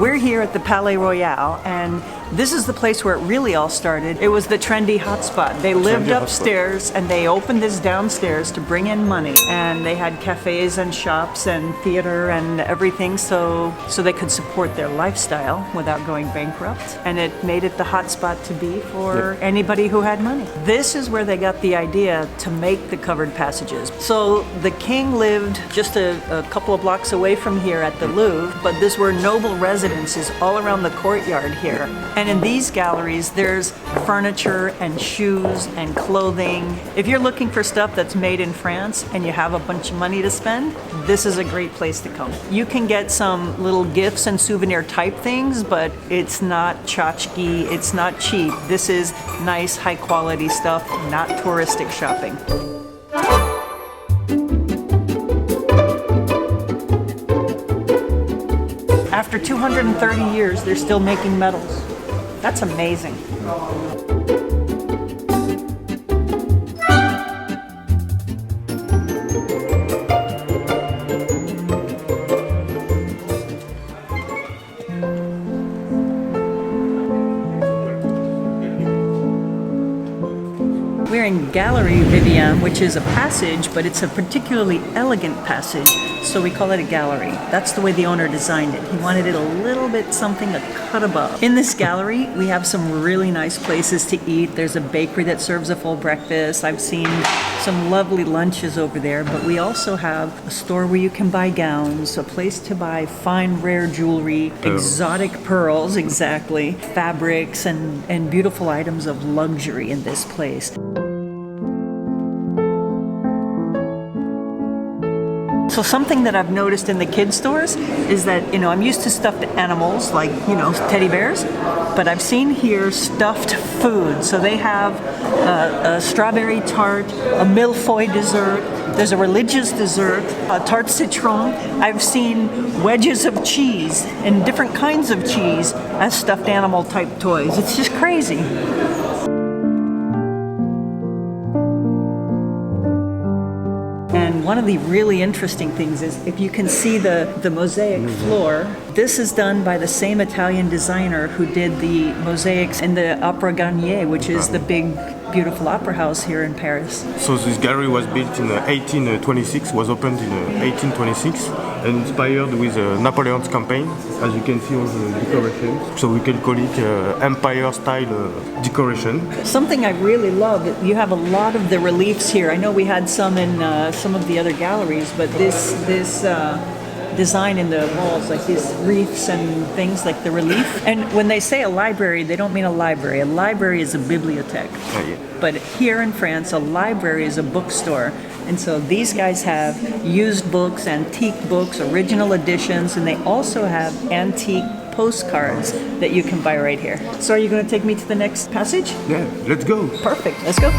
We're here at the Palais Royal, and this is the place where it really all started. It was the trendy hotspot. They lived upstairs and they opened this downstairs to bring in money. And they had cafes and shops and theater and everything so they could support their lifestyle without going bankrupt. And it made it the hotspot to be for anybody who had money. This is where they got the idea to make the covered passages. So the king lived just a couple of blocks away from here at the Louvre, but these were noble residences all around the courtyard here. And in these galleries, there's furniture and shoes and clothing. If you're looking for stuff that's made in France and you have a bunch of money to spend, this is a great place to come. You can get some little gifts and souvenir type things, but it's not tchotchke, it's not cheap. This is nice, high quality stuff, not touristic shopping. After 230 years, they're still making medals. That's amazing. We're in Gallery Vivian, which is a passage, but it's a particularly elegant passage, so we call it a gallery. That's the way the owner designed it. He wanted it a little bit something a cut above. In this gallery, we have some really nice places to eat. There's a bakery that serves a full breakfast. I've seen some lovely lunches over there, but we also have a store where you can buy gowns, a place to buy fine, rare jewelry, exotic pearls, exactly, fabrics, and beautiful items of luxury in this place. So something that I've noticed in the kids stores is that, I'm used to stuffed animals like, teddy bears, but I've seen here stuffed food. So they have a strawberry tart, a millefeuille dessert, there's a religious dessert, a tarte citron. I've seen wedges of cheese and different kinds of cheese as stuffed animal type toys. It's just crazy. And one of the really interesting things is if you can see the mosaic floor, this is done by the same Italian designer who did the mosaics in the Opera Garnier, which is the big beautiful opera house here in Paris. So this gallery was built in 1826, was opened in 1826, and inspired with Napoleon's campaign, as you can see on the decoration. So we can call it empire-style decoration. Something I really love, you have a lot of the reliefs here. I know we had some in some of the other galleries, but this design in the walls, like these wreaths and things like the relief. And when they say a library, they don't mean a library. A library is a bibliothèque. Yeah. But here in France, a library is a bookstore. And so these guys have used books, antique books, original editions, and they also have antique postcards that you can buy right here. So are you going to take me to the next passage? Yeah, let's go. Perfect, let's go.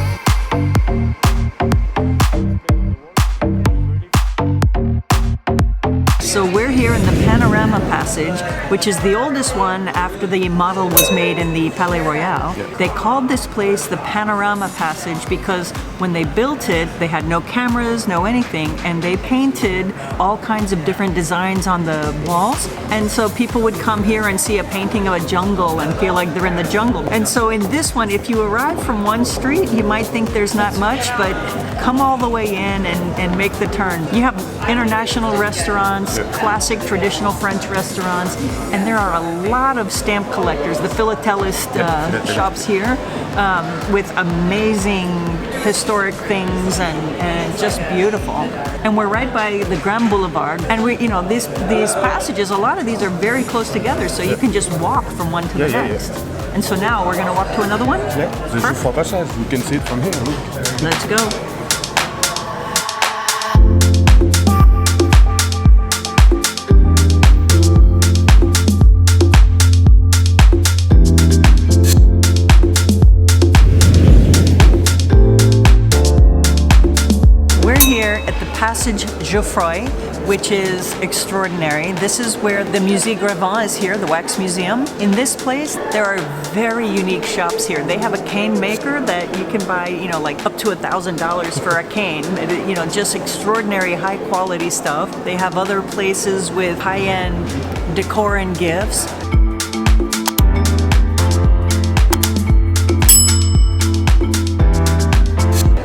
So we're here in the Panorama Passage, which is the oldest one after the model was made in the Palais Royal. Yeah. They called this place the Panorama Passage because when they built it, they had no cameras, no anything, and they painted all kinds of different designs on the walls. And so people would come here and see a painting of a jungle and feel like they're in the jungle. And so in this one, if you arrive from one street, you might think there's not much, but come all the way in and make the turn. You have international restaurants, classic traditional French restaurants, and there are a lot of stamp collectors, the philatelist shops here, with amazing historic things and just beautiful. And we're right by the Grand Boulevard, and these passages, a lot of these are very close together, so you can just walk from one to the next. And so now we're going to walk to another one? Yeah, there's a four passages. You can see it from here. Look. Let's go. Passage Geoffroy, which is extraordinary. This is where the Musée Grévin is here, the wax museum. In this place, there are very unique shops here. They have a cane maker that you can buy, like up to $1,000 for a cane. Just extraordinary high quality stuff. They have other places with high-end decor and gifts.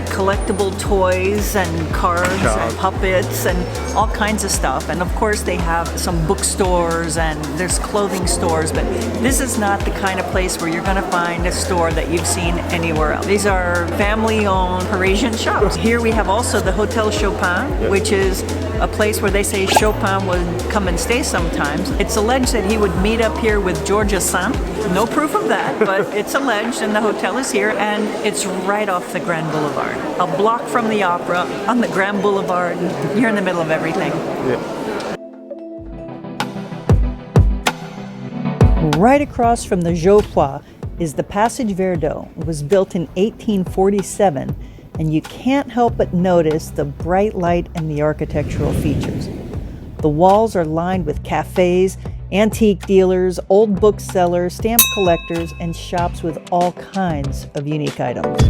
Collectible toys and cars and puppets and all kinds of stuff. And of course they have some bookstores and there's clothing stores, but this is not the kind of place where you're going to find a store that you've seen anywhere else. These are family-owned Parisian shops. Here we have also the Hotel Chopin, which is a place where they say Chopin would come and stay sometimes. It's alleged that he would meet up here with Georgia Sand. No proof of that, but it's alleged, and the hotel is here, and it's right off the Grand Boulevard. A block from the opera, on the Grand Boulevard. You're in the middle of everything. Yeah. Right across from the Geoffroy is the Passage Verdot. It was built in 1847, and you can't help but notice the bright light and the architectural features. The walls are lined with cafes, antique dealers, old booksellers, stamp collectors, and shops with all kinds of unique items.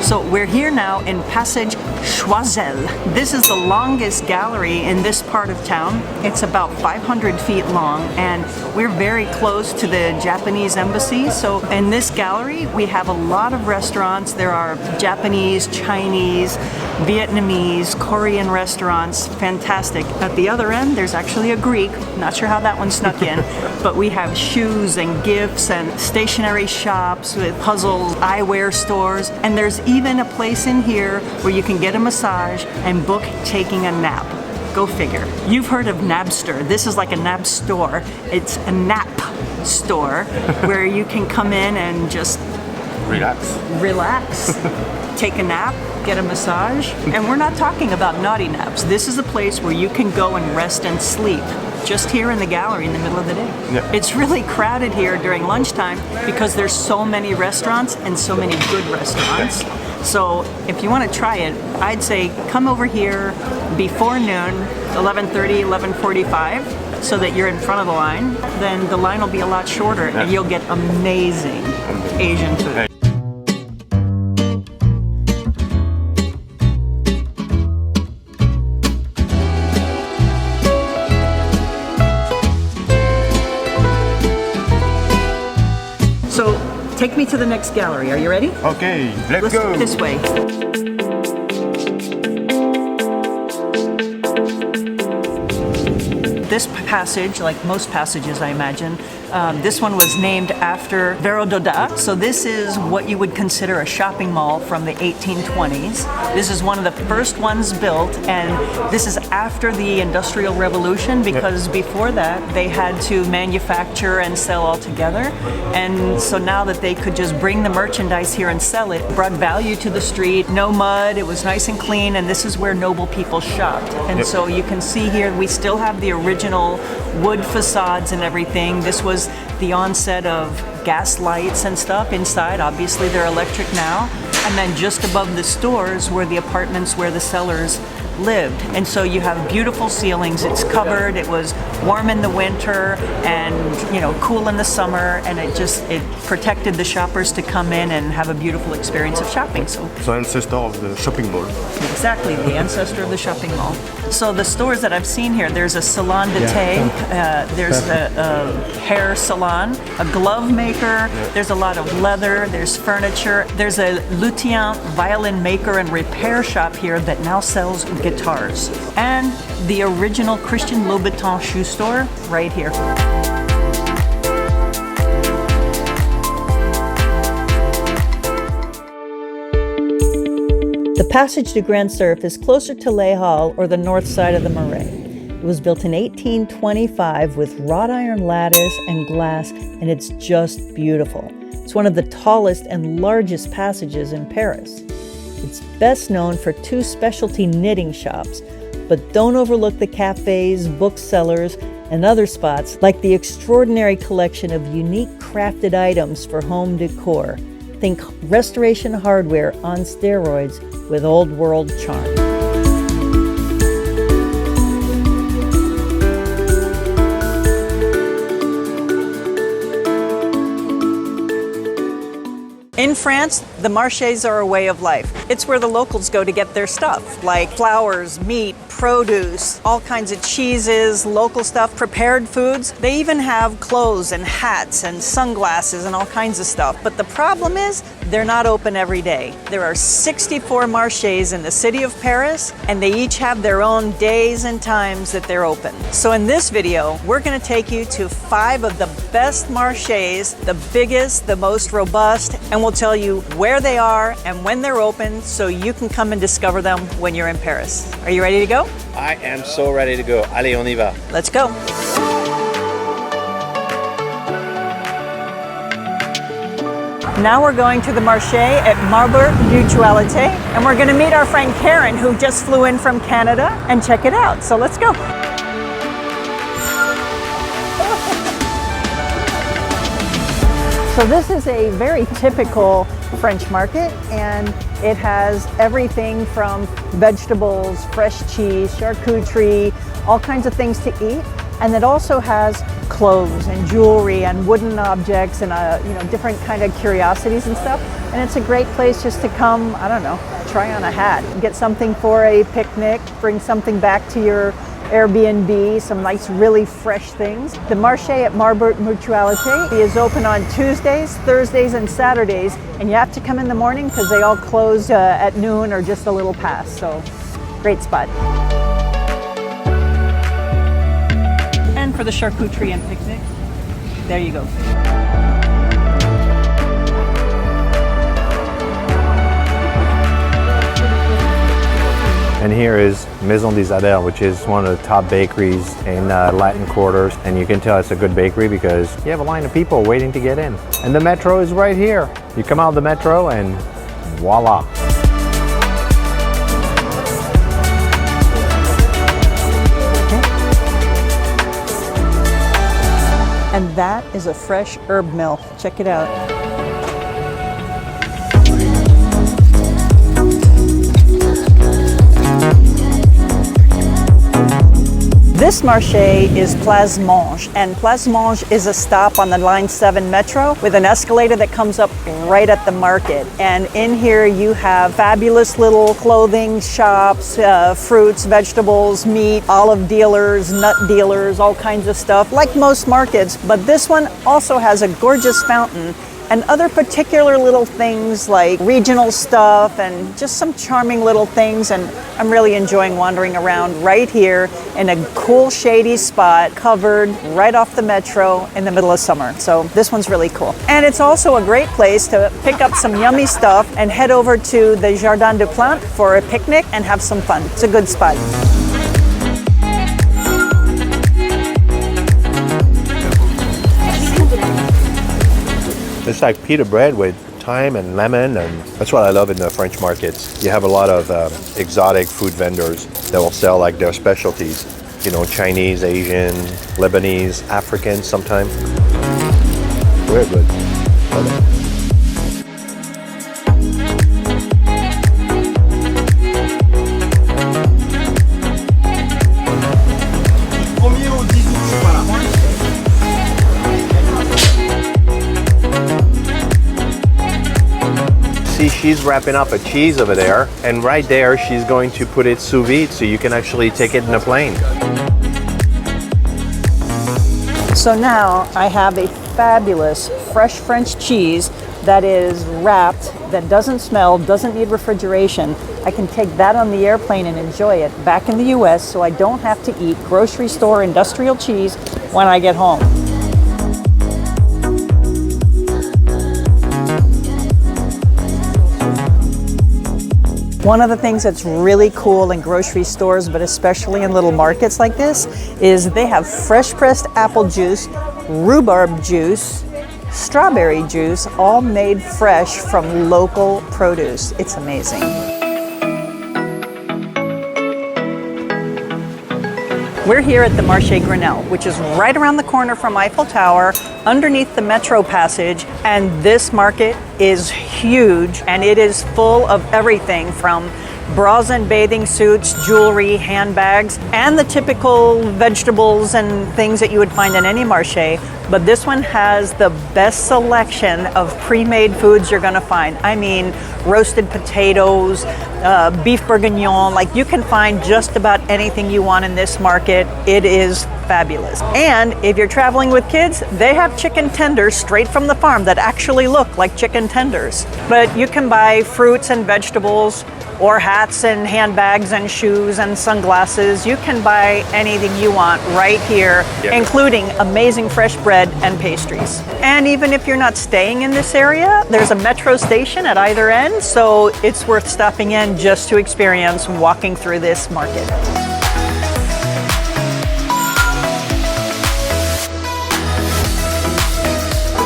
So we're here now in Passage Choiseul. This is the longest gallery in this part of town. It's about 500 feet long, and we're very close to the Japanese embassy. So in this gallery, we have a lot of restaurants. There are Japanese, Chinese, Vietnamese, Korean restaurants. Fantastic. At the other end, there's actually a Greek. Not sure how that one snuck in, but we have shoes and gifts and stationery shops with puzzles, eyewear stores, and there's even a place in here where you can get a massage and book taking a nap. Go figure. You've heard of Napster. This is like a nap store. It's a nap store where you can come in and just relax, take a nap, get a massage. And we're not talking about naughty naps. This is a place where you can go and rest and sleep just here in the gallery in the middle of the day. Yeah. It's really crowded here during lunchtime because there's so many restaurants and so many good restaurants. So if you want to try it, I'd say come over here before noon, 11:30, 11:45, so that you're in front of the line. Then the line will be a lot shorter and you'll get amazing Asian food. So take me to the next gallery. Are you ready? Okay, let's go. This way. This passage, like most passages I imagine, this one was named after Vero-Doda. So this is what you would consider a shopping mall from the 1820s. This is one of the first ones built, and this is after the Industrial Revolution, because before that they had to manufacture and sell all together. And so now that they could just bring the merchandise here and sell it, brought value to the street, no mud, it was nice and clean, and this is where noble people shopped. And so you can see here we still have the original wood facades and everything. This was the onset of gas lights and stuff inside. Obviously they're electric now. And then just above the stores were the apartments where the sellers lived. And so you have beautiful ceilings, it's covered, it was warm in the winter and cool in the summer, and it protected the shoppers to come in and have a beautiful experience of shopping. So ancestor of the shopping mall. Exactly, the ancestor of the shopping mall. So the stores that I've seen here, there's a salon de thé, there's a hair salon, a glove maker, there's a lot of leather, there's furniture, there's a luthier violin maker and repair shop here that now sells guitars, and the original Christian Louboutin shoe store right here. The Passage du Grand Cerf is closer to Les Halles, or the north side of the Marais. It was built in 1825 with wrought iron lattice and glass, and it's just beautiful. It's one of the tallest and largest passages in Paris. It's best known for two specialty knitting shops, but don't overlook the cafes, booksellers, and other spots like the extraordinary collection of unique crafted items for home decor. Think restoration hardware on steroids with old world charm. In France, the marchés are a way of life. It's where the locals go to get their stuff, like flowers, meat, produce, all kinds of cheeses, local stuff, prepared foods. They even have clothes and hats and sunglasses and all kinds of stuff. But the problem is, they're not open every day. There are 64 marchés in the city of Paris, and they each have their own days and times that they're open. So in this video, we're going to take you to 5 of the best marchés, the biggest, the most robust, and we'll tell you where they are and when they're open so you can come and discover them when you're in Paris. Are you ready to go? I am so ready to go. Allez, on y va. Let's go. Now we're going to the marché at Marbre Mutualité, and we're going to meet our friend Karen, who just flew in from Canada, and check it out. So let's go. So this is a very typical French market, and it has everything from vegetables, fresh cheese, charcuterie, all kinds of things to eat. And it also has clothes and jewelry and wooden objects and different kind of curiosities and stuff. And it's a great place just to come, I don't know, try on a hat, get something for a picnic, bring something back to your Airbnb, some nice really fresh things. The marché at Marbre Mutualité is open on Tuesdays, Thursdays, and Saturdays, and you have to come in the morning because they all close at noon or just a little past. So great spot. For the charcuterie and picnic, there you go. And here is Maison des Adèles, which is one of the top bakeries in Latin Quarters. And you can tell it's a good bakery because you have a line of people waiting to get in. And the metro is right here. You come out of the metro and voila. And that is a fresh herb mill. Check it out. This marché is Place Monge, and Place Monge is a stop on the Line 7 Metro with an escalator that comes up right at the market. And in here you have fabulous little clothing shops, fruits, vegetables, meat, olive dealers, nut dealers, all kinds of stuff, like most markets. But this one also has a gorgeous fountain and other particular little things like regional stuff and just some charming little things. And I'm really enjoying wandering around right here in a cool shady spot covered right off the metro in the middle of summer. So this one's really cool. And it's also a great place to pick up some yummy stuff and head over to the Jardin des Plantes for a picnic and have some fun. It's a good spot. It's like pita bread with thyme and lemon, and that's what I love in the French markets. You have a lot of exotic food vendors that will sell like their specialties. You know, Chinese, Asian, Lebanese, African sometimes. Very good. Love it. See, she's wrapping up a cheese over there, and right there she's going to put it sous vide so you can actually take it in a plane. So now I have a fabulous fresh French cheese that is wrapped, that doesn't smell, doesn't need refrigeration. I can take that on the airplane and enjoy it back in the US so I don't have to eat grocery store industrial cheese when I get home. One of the things that's really cool in grocery stores, but especially in little markets like this, is they have fresh pressed apple juice, rhubarb juice, strawberry juice, all made fresh from local produce. It's amazing. We're here at the Marché Grenelle, which is right around the corner from Eiffel Tower, underneath the metro passage, and this market is huge, and it is full of everything from bras and bathing suits, jewelry, handbags, and the typical vegetables and things that you would find in any marché. But this one has the best selection of pre-made foods you're gonna find. I mean, roasted potatoes, beef bourguignon, like you can find just about anything you want in this market. It is fabulous. And if you're traveling with kids, they have chicken tenders straight from the farm that actually look like chicken tenders. But you can buy fruits and vegetables, or hats and handbags and shoes and sunglasses. You can buy anything you want right here, including amazing fresh bread and pastries. And even if you're not staying in this area, there's a metro station at either end, so it's worth stopping in just to experience walking through this market.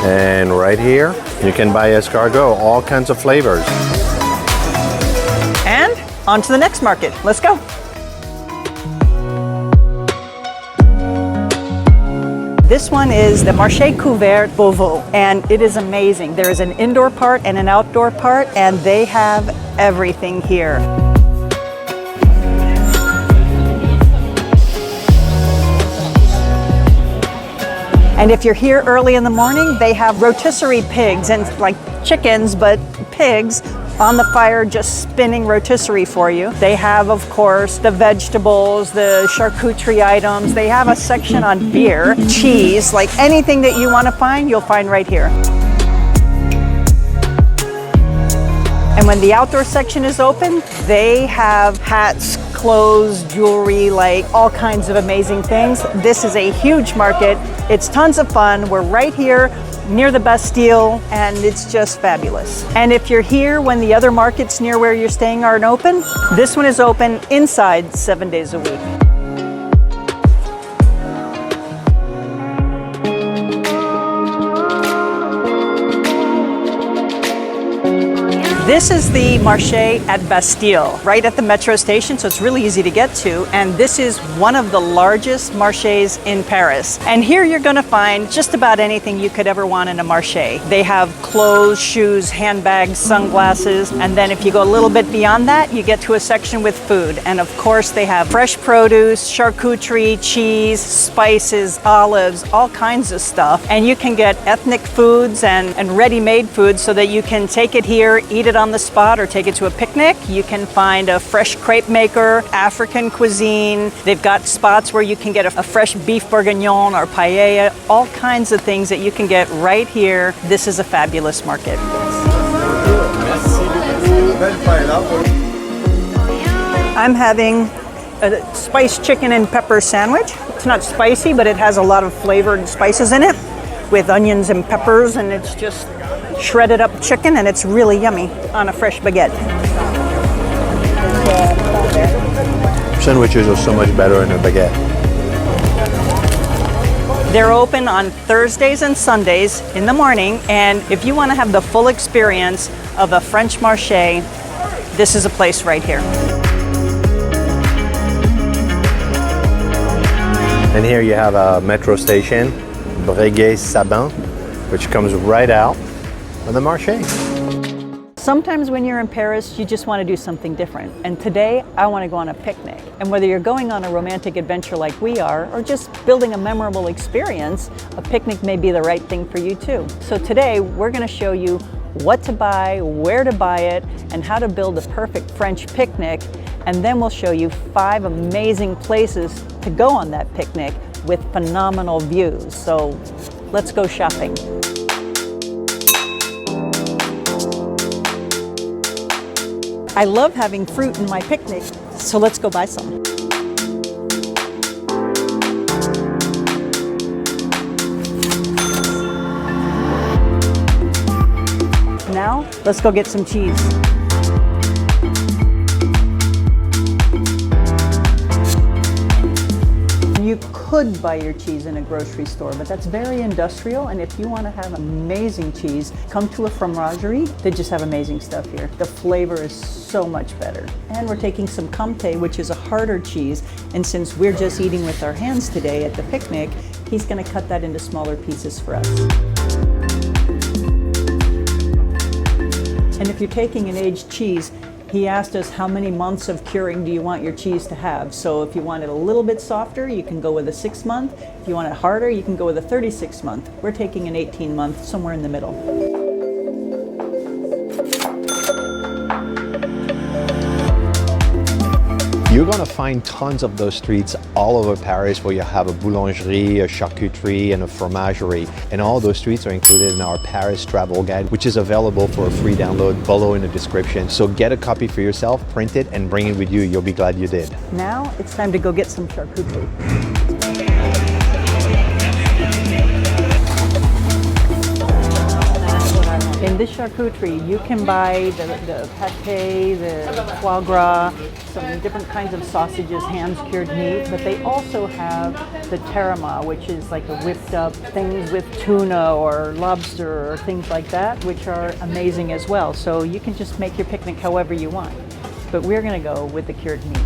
And right here, you can buy escargot, all kinds of flavors. And on to the next market. Let's go. This one is the Marché Couvert Beauvau, and it is amazing. There is an indoor part and an outdoor part, and they have everything here. And if you're here early in the morning, they have rotisserie pigs, and like chickens, but pigs on the fire just spinning rotisserie for you. They have, of course, the vegetables, the charcuterie items. They have a section on beer, cheese, like anything that you want to find, you'll find right here. And when the outdoor section is open, they have hats, clothes, jewelry, like all kinds of amazing things. This is a huge market. It's tons of fun. We're right here near the Bastille, and it's just fabulous. And if you're here when the other markets near where you're staying aren't open, this one is open inside 7 days a week. This is the Marché at Bastille, right at the metro station, so it's really easy to get to. And this is one of the largest marchés in Paris. And here you're gonna find just about anything you could ever want in a marché. They have clothes, shoes, handbags, sunglasses, and then if you go a little bit beyond that, you get to a section with food. And of course, they have fresh produce, charcuterie, cheese, spices, olives, all kinds of stuff. And you can get ethnic foods and ready-made foods so that you can take it here, eat it on the spot, or take it to a picnic. You can find a fresh crepe maker, African cuisine. They've got spots where you can get a fresh beef bourguignon or paella, all kinds of things that you can get right here. This is a fabulous market. I'm having a spiced chicken and pepper sandwich. It's not spicy, but it has a lot of flavored spices in it with onions and peppers, and it's just shredded up chicken, and it's really yummy on a fresh baguette. Sandwiches are so much better in a baguette. They're open on Thursdays and Sundays in the morning, and if you want to have the full experience of a French marché, this is a place right here. And here you have a metro station, Breguet-Sabin, which comes right out of the marché. Sometimes when you're in Paris, you just want to do something different. And today, I want to go on a picnic. And whether you're going on a romantic adventure like we are, or just building a memorable experience, a picnic may be the right thing for you too. So today, we're going to show you what to buy, where to buy it, and how to build a perfect French picnic. And then we'll show you 5 amazing places to go on that picnic with phenomenal views. So let's go shopping. I love having fruit in my picnic, so let's go buy some. Now, let's go get some cheese. You could buy your cheese in a grocery store, but that's very industrial, and if you want to have amazing cheese, come to a fromagerie. They just have amazing stuff here. The flavor is so much better. And we're taking some Comté, which is a harder cheese, and since we're just eating with our hands today at the picnic, he's going to cut that into smaller pieces for us. And if you're taking an aged cheese, he asked us how many months of curing do you want your cheese to have. So if you want it a little bit softer, you can go with a 6-month. If you want it harder, you can go with a 36-month. We're taking an 18-month, somewhere in the middle. You're gonna find tons of those streets all over Paris where you have a boulangerie, a charcuterie, and a fromagerie. And all those streets are included in our Paris travel guide, which is available for a free download below in the description. So get a copy for yourself, print it, and bring it with you. You'll be glad you did. Now it's time to go get some charcuterie. In this charcuterie, you can buy the pâté, the foie gras, some different kinds of sausages, hams, cured meat, but they also have the tarama, which is like a whipped up things with tuna or lobster or things like that, which are amazing as well. So you can just make your picnic however you want. But we're gonna go with the cured meat.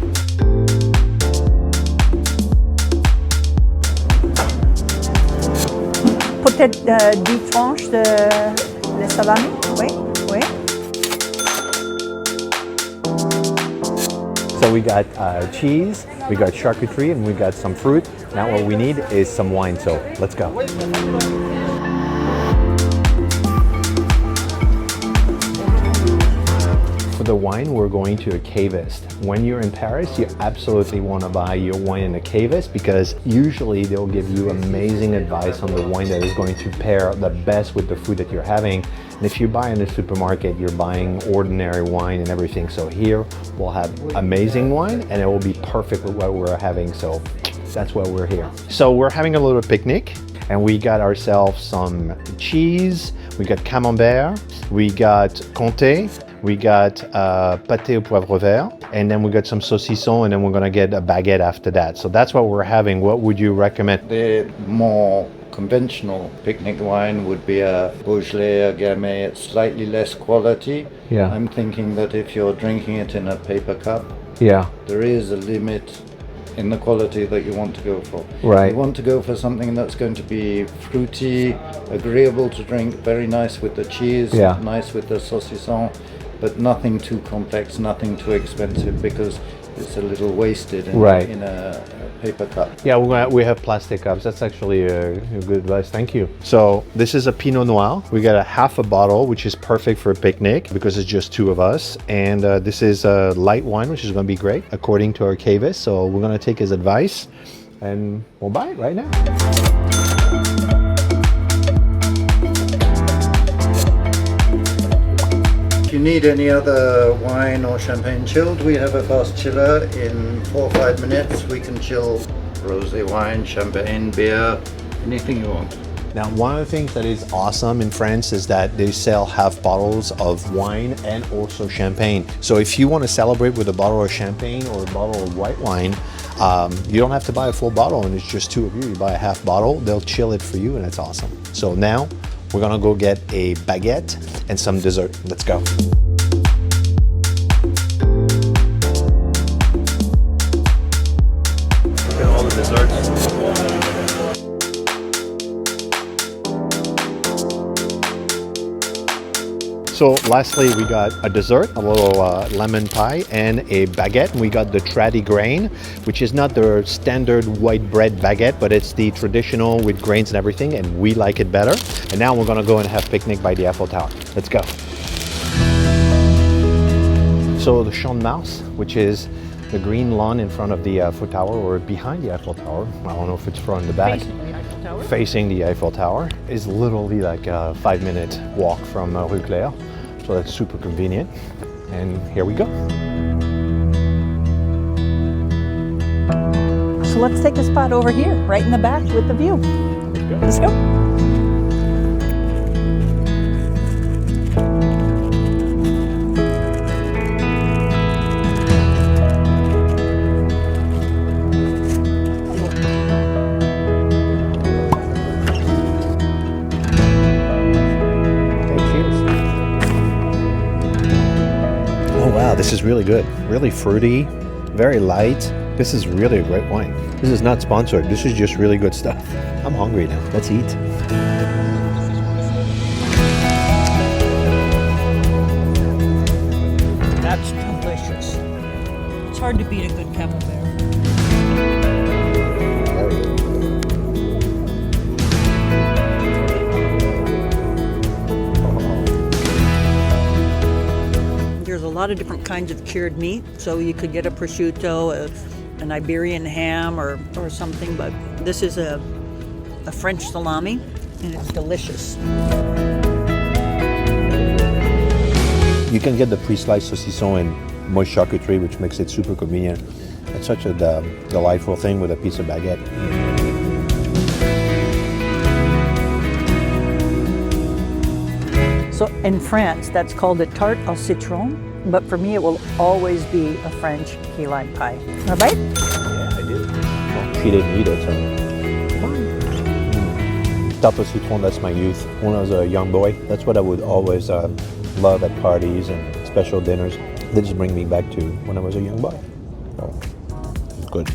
Peut-être 10 tranches de salami? Oui, oui. So we got cheese, we got charcuterie, and we got some fruit. Now what we need is some wine, so let's go. For the wine, we're going to a cavist. When you're in Paris, you absolutely want to buy your wine in a cavist because usually they'll give you amazing advice on the wine that is going to pair the best with the food that you're having. And if you buy in the supermarket, you're buying ordinary wine and everything. So here we'll have amazing wine and it will be perfect with what we're having. So that's why we're here. So we're having a little picnic and we got ourselves some cheese, we got camembert, we got comté, we got pâté au poivre vert, and then we got some saucisson, and then we're gonna get a baguette after that. So that's what we're having. What would you recommend? The more conventional picnic wine would be a Beaujolais, a Gamay. It's slightly less quality. Yeah. I'm thinking that if you're drinking it in a paper cup, Yeah. there is a limit in the quality that you want to go for. Right. You want to go for something that's going to be fruity, agreeable to drink, very nice with the cheese, Yeah. nice with the saucisson, but nothing too complex, nothing too expensive, because it's a little wasted in, Right. in a paper cup. Yeah, we have plastic cups. That's actually a good advice. Thank you. So this is a Pinot Noir. We got a half a bottle, which is perfect for a picnic because it's just two of us. And this is a light wine, which is going to be great according to our cavist. So we're going to take his advice and we'll buy it right now. If you need any other wine or champagne chilled, we have a fast chiller. In 4 or 5 minutes we can chill rosé wine, champagne, beer, anything you want. Now, one of the things that is awesome in France is that they sell half bottles of wine and also champagne. So if you want to celebrate with a bottle of champagne or a bottle of white wine, you don't have to buy a full bottle and it's just two of you. You buy a half bottle, they'll chill it for you and it's awesome. So now we're gonna go get a baguette and some dessert. Let's go. Look at all the desserts. So lastly, we got a dessert, a little lemon pie and a baguette. And we got the tradi grain, which is not the standard white bread baguette, but it's the traditional with grains and everything, and we like it better. And now we're gonna go and have picnic by the Eiffel Tower. Let's go. So the Champ de Mars, which is the green lawn in front of the Eiffel Tower or behind the Eiffel Tower. I don't know if it's front or the back. Facing the Eiffel Tower. Facing the Eiffel Tower is literally like a 5-minute walk from Rue Claire. So that's super convenient. And here we go. So let's take a spot over here, right in the back with the view. Let's go. This is really good, really fruity, very light. This is really a great wine. This is not sponsored, this is just really good stuff. I'm hungry now, let's eat. That's delicious. It's hard to beat a good camembert. There's a lot of different kinds of cured meat, so you could get a prosciutto, an Iberian ham, or something, but this is a French salami, and it's delicious. You can get the pre-sliced saucisson and moist charcuterie, which makes it super convenient. It's such a delightful thing with a piece of baguette. So in France, that's called a tarte au citron, but for me it will always be a French key lime pie. All right? Yeah, I did. Well, she didn't eat it, so. Tarte au citron, that's my youth. When I was a young boy, that's what I would always love at parties and special dinners. They just bring me back to when I was a young boy. So, it's good.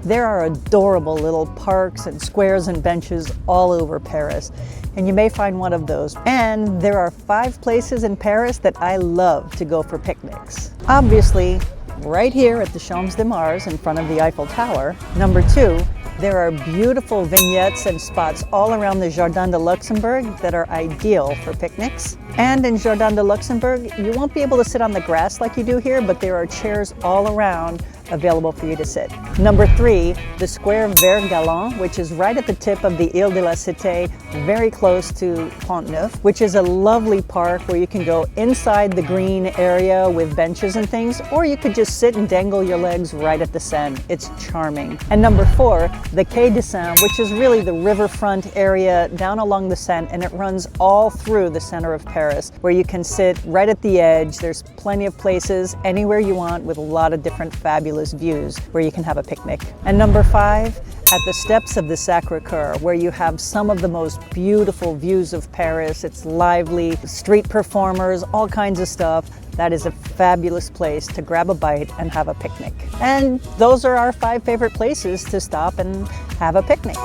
There are adorable little parks and squares and benches all over Paris, and you may find one of those. And there are 5 places in Paris that I love to go for picnics. Obviously, right here at the Champs de Mars in front of the Eiffel Tower. Number 2, there are beautiful vignettes and spots all around the Jardin de Luxembourg that are ideal for picnics. And in Jardin de Luxembourg, you won't be able to sit on the grass like you do here, but there are chairs all around available for you to sit. Number 3, the square Vert Galant, which is right at the tip of the Ile de la Cité, very close to Pont-Neuf, which is a lovely park where you can go inside the green area with benches and things, or you could just sit and dangle your legs right at the Seine. It's charming. And number 4, the Quai de Seine, which is really the riverfront area down along the Seine, and it runs all through the center of Paris, where you can sit right at the edge. There's plenty of places anywhere you want with a lot of different fabulous fabulous views where you can have a picnic. And number 5, at the steps of the Sacré, where you have some of the most beautiful views of Paris. It's lively, street performers, all kinds of stuff. That is a fabulous place to grab a bite and have a picnic. And those are our 5 favorite places to stop and have a picnic.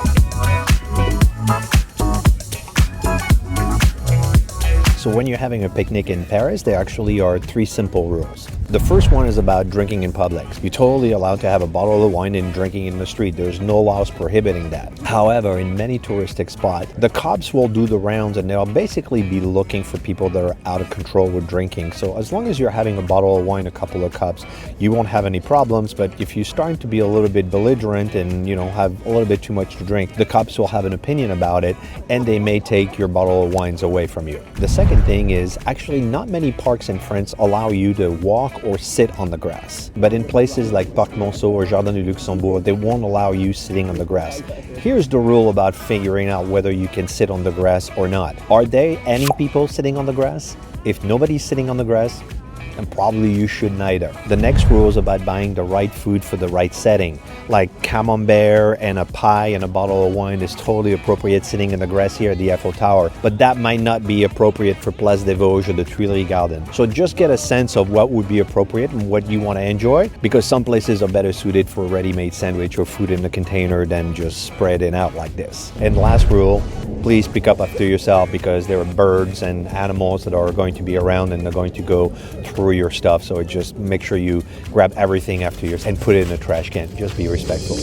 So when you're having a picnic in Paris, there actually are 3 simple rules. The first one is about drinking in public. You're totally allowed to have a bottle of wine and drinking in the street. There's no laws prohibiting that. However, in many touristic spots, the cops will do the rounds and they'll basically be looking for people that are out of control with drinking. So as long as you're having a bottle of wine, a couple of cups, you won't have any problems. But if you're starting to be a little bit belligerent and have a little bit too much to drink, the cops will have an opinion about it and they may take your bottle of wines away from you. The second thing is actually not many parks in France allow you to walk or sit on the grass. But in places like Parc Monceau or Jardin du Luxembourg, they won't allow you sitting on the grass. Here's the rule about figuring out whether you can sit on the grass or not. Are there any people sitting on the grass? If nobody's sitting on the grass, and probably you shouldn't either. The next rule is about buying the right food for the right setting. Like camembert and a pie and a bottle of wine is totally appropriate sitting in the grass here at the Eiffel Tower, but that might not be appropriate for Place des Vosges or the Tuileries Garden. So just get a sense of what would be appropriate and what you want to enjoy, because some places are better suited for a ready-made sandwich or food in the container than just spread it out like this. And last rule, please pick up after yourself, because there are birds and animals that are going to be around and they're going to go through your stuff. So just make sure you grab everything after yourself and put it in a trash can. Just be respectful.